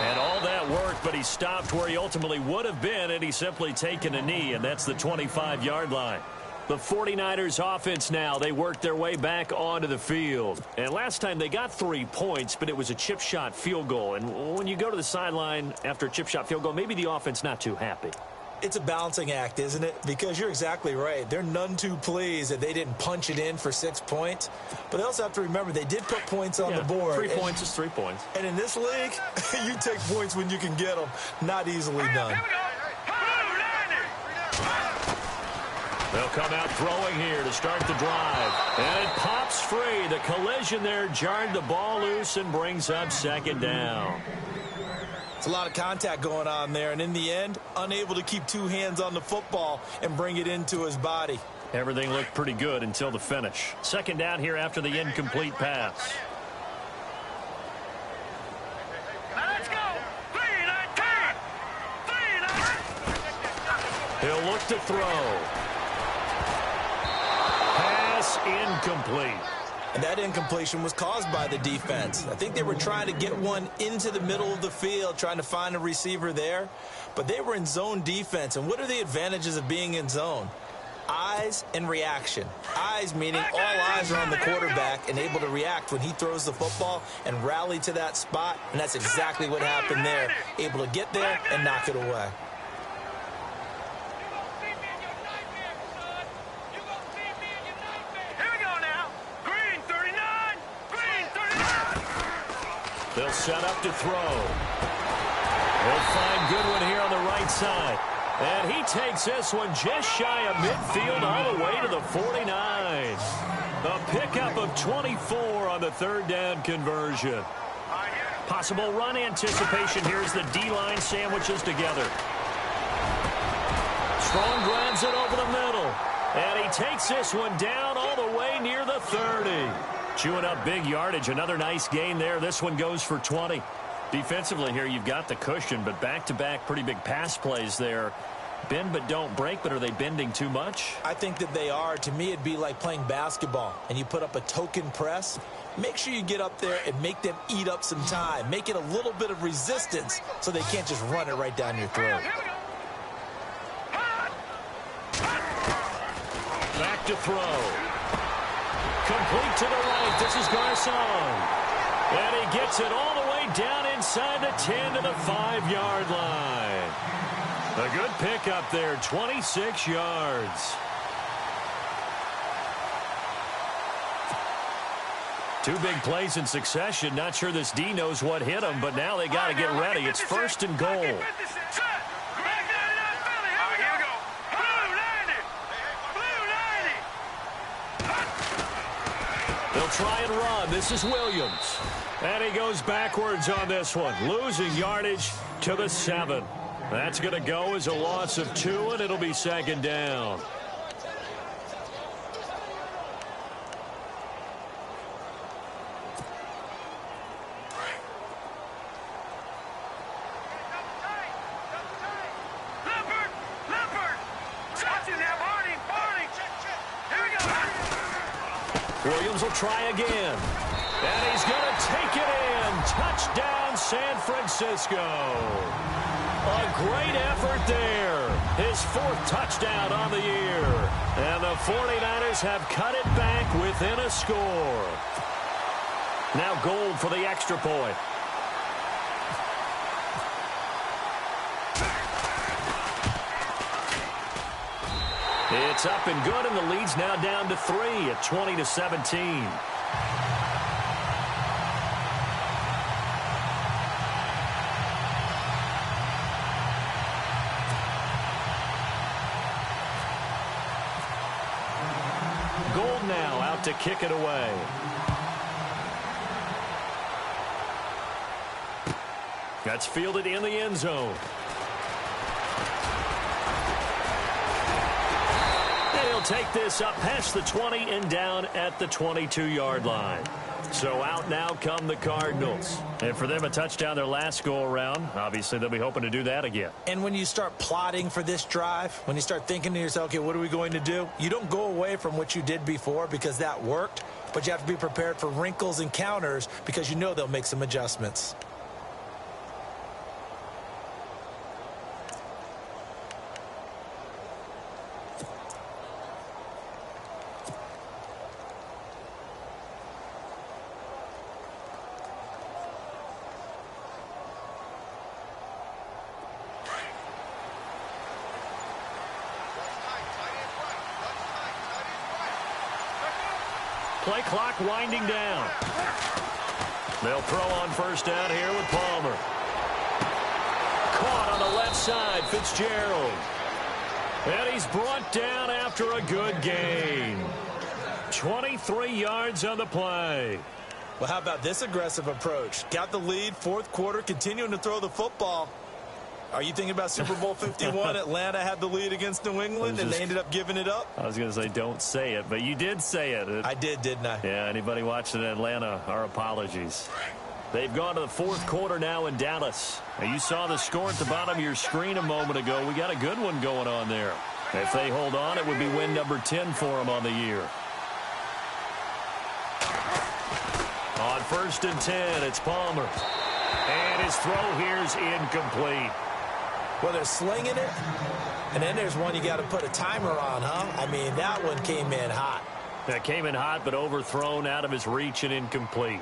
And all that work, but he stopped where he ultimately would have been, and he's simply taken a knee, and that's the 25-yard line. The 49ers offense now, they worked their way back onto the field. And last time they got 3 points, but it was a chip shot field goal. And when you go to the sideline after a chip shot field goal, maybe the offense not too happy. It's a balancing act, isn't it? Because you're exactly right. They're none too pleased that they didn't punch it in for 6 points. But they also have to remember they did put points on the board. 3 points is 3 points. And in this league, you take points when you can get them. Not easily done. They'll come out throwing here to start the drive. And it pops free. The collision there jarred the ball loose and brings up second down. It's a lot of contact going on there. And in the end, unable to keep 2 hands on the football and bring it into his body. Everything looked pretty good until the finish. Second down here after the incomplete pass. Let's go. 3-19. 3-19. He'll look to throw. Pass incomplete. And that incompletion was caused by the defense. I think they were trying to get one into the middle of the field, trying to find a receiver there. But they were in zone defense. And what are the advantages of being in zone? Eyes and reaction. Eyes meaning all eyes are on the quarterback and able to react when he throws the football and rally to that spot. And that's exactly what happened there. Able to get there and knock it away. They'll set up to throw. They'll find Goodwin here on the right side. And he takes this one just shy of midfield all the way to the 49. A pickup of 24 on the third down conversion. Possible run anticipation here as the D-line sandwiches together. Strong grabs it over the middle. And he takes this one down all the way near the 30. Chewing up big yardage. Another nice gain there. This one goes for 20. Defensively here, you've got the cushion, but back-to-back pretty big pass plays there. Bend but don't break, but are they bending too much? I think that they are. To me, it'd be like playing basketball, and you put up a token press. Make sure you get up there and make them eat up some time. Make it a little bit of resistance so they can't just run it right down your throat. Back to throw. Complete to the right. This is Garcon. And he gets it all the way down inside the 10 to the 5-yard line. A good pickup there, 26 yards. Two big plays in succession. Not sure this D knows what hit him, but now they got to get ready. It's first and goal. They'll try and run. This is Williams. And he goes backwards on this one, losing yardage to the 7. That's going to go as a loss of 2, and it'll be second down. Williams will try again. And he's going to take it in. Touchdown, San Francisco. A great effort there. His 4th touchdown on the year. And the 49ers have cut it back within a score. Now Gold for the extra point. It's up and good, and the lead's now down to 3 at 20-17. Gold now out to kick it away. That's fielded in the end zone. He'll take this up past the 20 and down at the 22-yard line. So out now come the Cardinals. And for them, a touchdown their last go-around. Obviously, they'll be hoping to do that again. And when you start plotting for this drive, when you start thinking to yourself, okay, what are we going to do? You don't go away from what you did before because that worked, but you have to be prepared for wrinkles and counters because you know they'll make some adjustments. play clock winding down. They'll throw on first down here with Palmer. Caught on the left side, Fitzgerald. And he's brought down after a good gain. 23 yards on the play. Well, how about this aggressive approach? Got the lead, fourth quarter, continuing to throw the football. Are you thinking about Super Bowl 51? Atlanta had the lead against New England, and they ended up giving it up? I was going to say don't say it, but you did say it. I did, didn't I? Yeah, anybody watching Atlanta, our apologies. They've gone to the fourth quarter now in Dallas. Now, you saw the score at the bottom of your screen a moment ago. We got a good one going on there. If they hold on, it would be win number 10 for them on the year. On 1st and 10, it's Palmer. And his throw here is incomplete. Well, they're slinging it, and then there's one you got to put a timer on, huh? I mean, that one came in hot. That came in hot, but overthrown, out of his reach, and incomplete.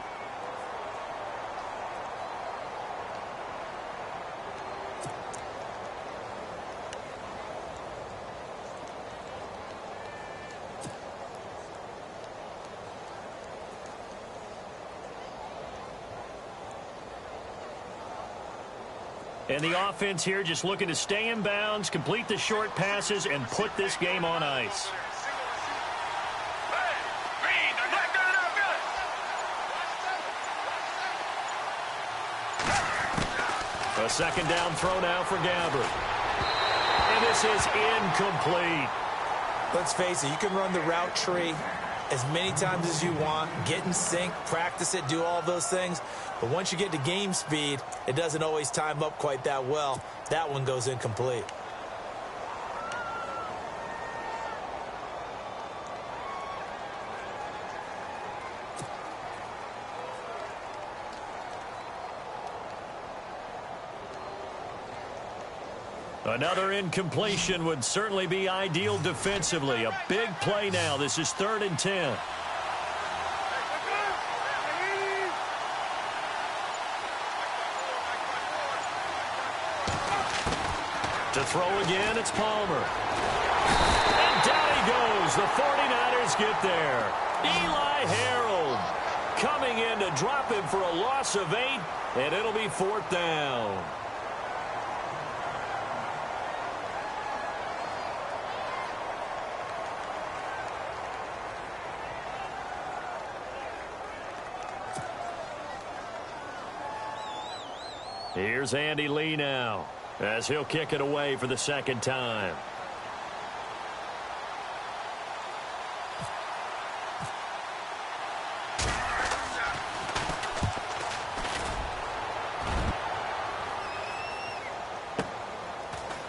And the offense here just looking to stay in bounds, complete the short passes, and put this game on ice. A second down throw now for Gabbert. And this is incomplete. Let's face it, you can run the route tree as many times as you want, get in sync, practice it, do all those things. But once you get to game speed, it doesn't always time up quite that well. That one goes incomplete. Another incompletion would certainly be ideal defensively. A big play now. This is 3rd and 10. To throw again, it's Palmer. And down he goes. The 49ers get there. Eli Harold coming in to drop him for a loss of 8, and it'll be 4th down. Here's Andy Lee now, as he'll kick it away for the second time.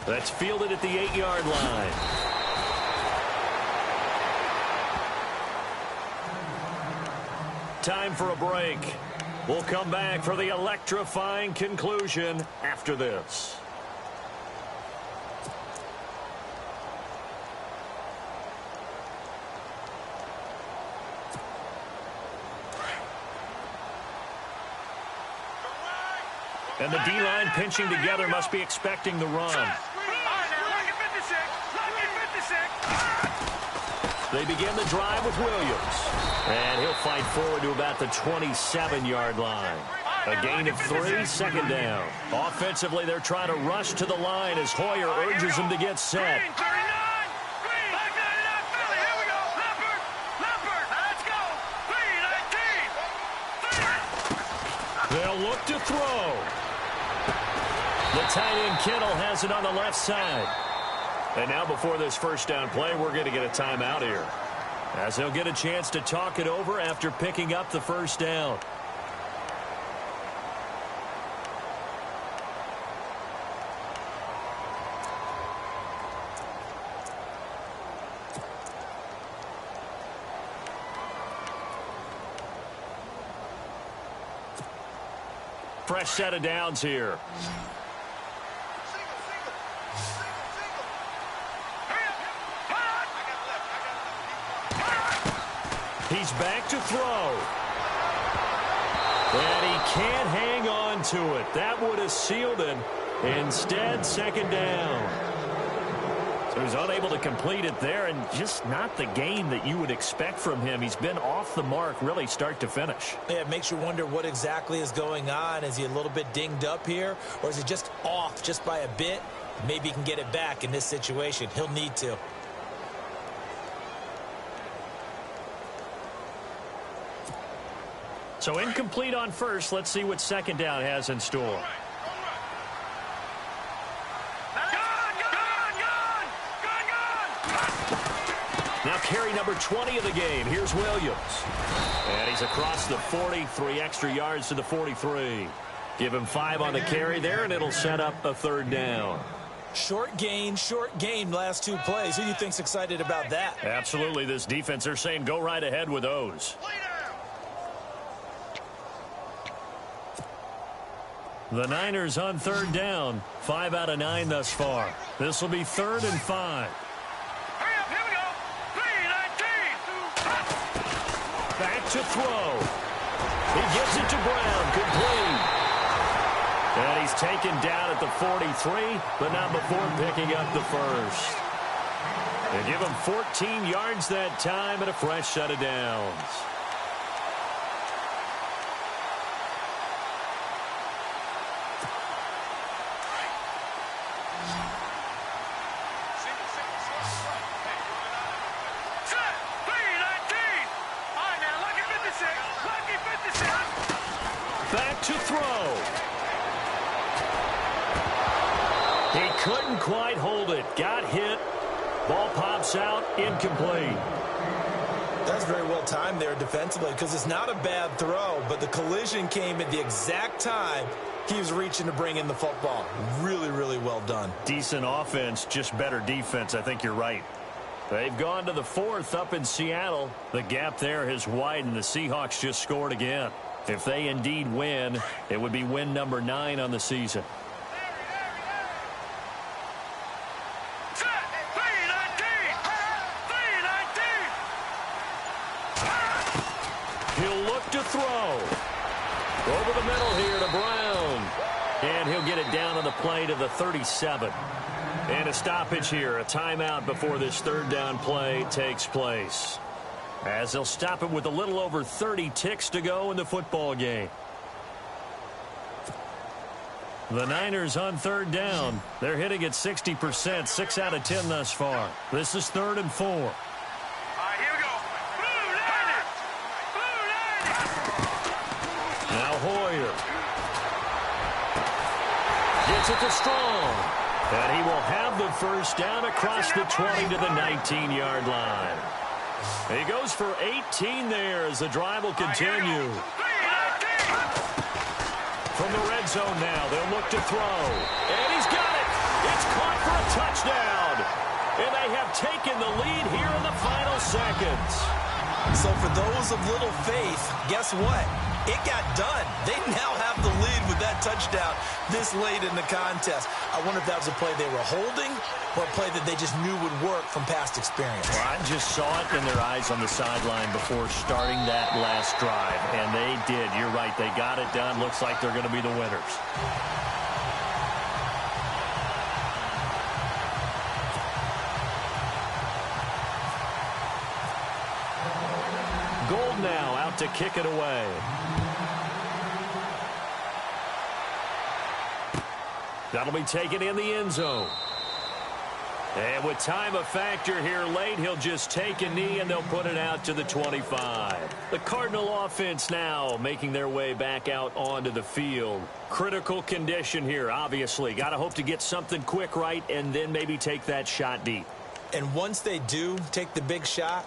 That's fielded at the 8-yard line. Time for a break. We'll come back for the electrifying conclusion after this. And the D-line pinching together must be expecting the run. They begin the drive with Williams. And he'll fight forward to about the 27-yard line. A gain of 3, second down. Offensively, they're trying to rush to the line as Hoyer urges him to get set. They'll look to throw. The tight end Kittle has it on the left side. And now before this first down play, we're going to get a timeout here, as he'll get a chance to talk it over after picking up the first down. Fresh set of downs here. He's back to throw. And he can't hang on to it. That would have sealed it. Instead, second down. Who's unable to complete it there, and just not the game that you would expect from him. He's been off the mark really start to finish. Yeah, it makes you wonder what exactly is going on. Is he a little bit dinged up here, or is he just off just by a bit? Maybe he can get it back in this situation. He'll need to. So incomplete on first. Let's see what second down has in store. Now carry number 20 of the game. Here's Williams. And he's across the 40, 3 extra yards to the 43. Give him 5 on the carry there, and it'll set up a third down. Short gain last 2 plays. Who do you think's excited about that? Absolutely. This defense, they're saying go right ahead with those. The Niners on third down. 5 out of 9 thus far. This will be 3rd and 5. Back to throw. He gives it to Brown. Complete. And he's taken down at the 43, but not before picking up the first. They give him 14 yards that time and a fresh set of downs. Back to throw. He couldn't quite hold it. Got hit. Ball pops out. Incomplete. That's very well timed there defensively because it's not a bad throw, but the collision came at the exact time he was reaching to bring in the football. Really, really well done. Decent offense, just better defense. I think you're right. They've gone to the 4th up in Seattle. The gap there has widened. The Seahawks just scored again. If they indeed win, it would be win number 9 on the season. He'll look to throw. Over the middle here to Brown. And he'll get it down on the play to the 37. And a stoppage here, a timeout before this third down play takes place. As they'll stop it with a little over 30 ticks to go in the football game. The Niners on third down. They're hitting at 60%, 6 out of 10 thus far. This is 3rd and 4. All right, here we go. Blue line. Now Hoyer. Gets it to Strong. And he will have the first down across the 20 to the 19-yard line. He goes for 18 there as the drive will continue. From the red zone now, they'll look to throw. And he's got it. It's caught for a touchdown. And they have taken the lead here in the final seconds. So for those of little faith, guess what? It got done. They now have the lead with that touchdown this late in the contest. I wonder if that was a play they were holding or a play that they just knew would work from past experience. Well, I just saw it in their eyes on the sideline before starting that last drive, and they did. You're right. They got it done. Looks like they're going to be the winners. Gold now out to kick it away. That'll be taken in the end zone. And with time a factor here late, he'll just take a knee and they'll put it out to the 25. The Cardinal offense now making their way back out onto the field. Critical condition here, obviously. Got to hope to get something quick right and then maybe take that shot deep. And once they do take the big shot,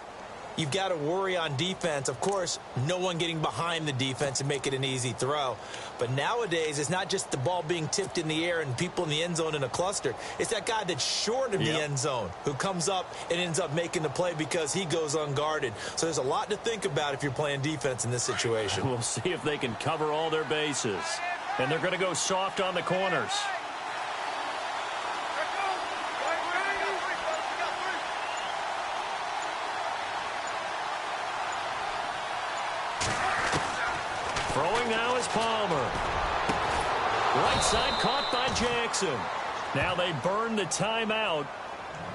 you've got to worry on defense. Of course, no one getting behind the defense and make it an easy throw. But nowadays, it's not just the ball being tipped in the air and people in the end zone in a cluster. It's that guy that's short of the end zone who comes up and ends up making the play because he goes unguarded. So there's a lot to think about if you're playing defense in this situation. We'll see if they can cover all their bases. And they're going to go soft on the corners. Throwing now is Palmer. Right side caught by Jackson. Now they burn the timeout.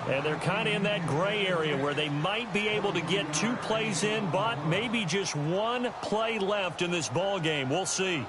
And they're kind of in that gray area where they might be able to get 2 plays in, but maybe just 1 play left in this ball game. We'll see.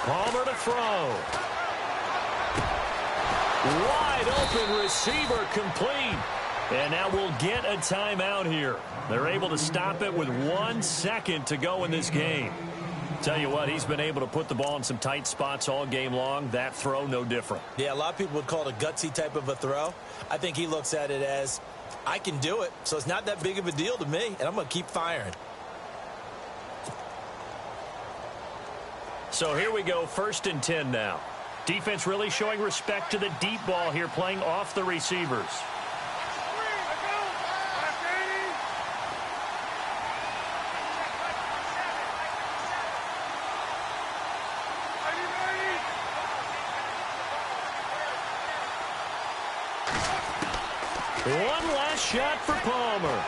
Palmer to throw. Wide open receiver complete. And now we'll get a timeout here. They're able to stop it with 1 second to go in this game. Tell you what, he's been able to put the ball in some tight spots all game long. That throw, no different. Yeah, a lot of people would call it a gutsy type of a throw. I think he looks at it as, I can do it, so it's not that big of a deal to me, and I'm going to keep firing. So here we go, 1st and 10 now. Defense really showing respect to the deep ball here, playing off the receivers. One last shot for Palmer.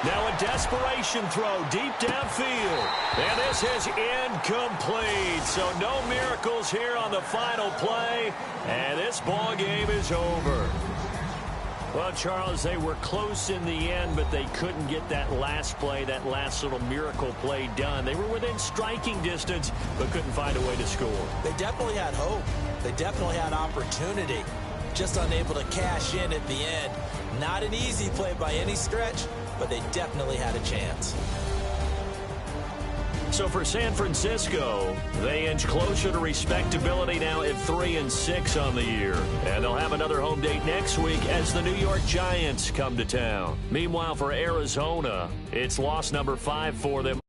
Now a desperation throw deep downfield. And this is incomplete. So no miracles here on the final play. And this ball game is over. Well, Charles, they were close in the end, but they couldn't get that last play, that last little miracle play done. They were within striking distance, but couldn't find a way to score. They definitely had hope. They definitely had opportunity. Just unable to cash in at the end. Not an easy play by any stretch, but they definitely had a chance. So for San Francisco, they inch closer to respectability now at 3-6 on the year. And they'll have another home date next week as the New York Giants come to town. Meanwhile, for Arizona, it's loss number 5 for them.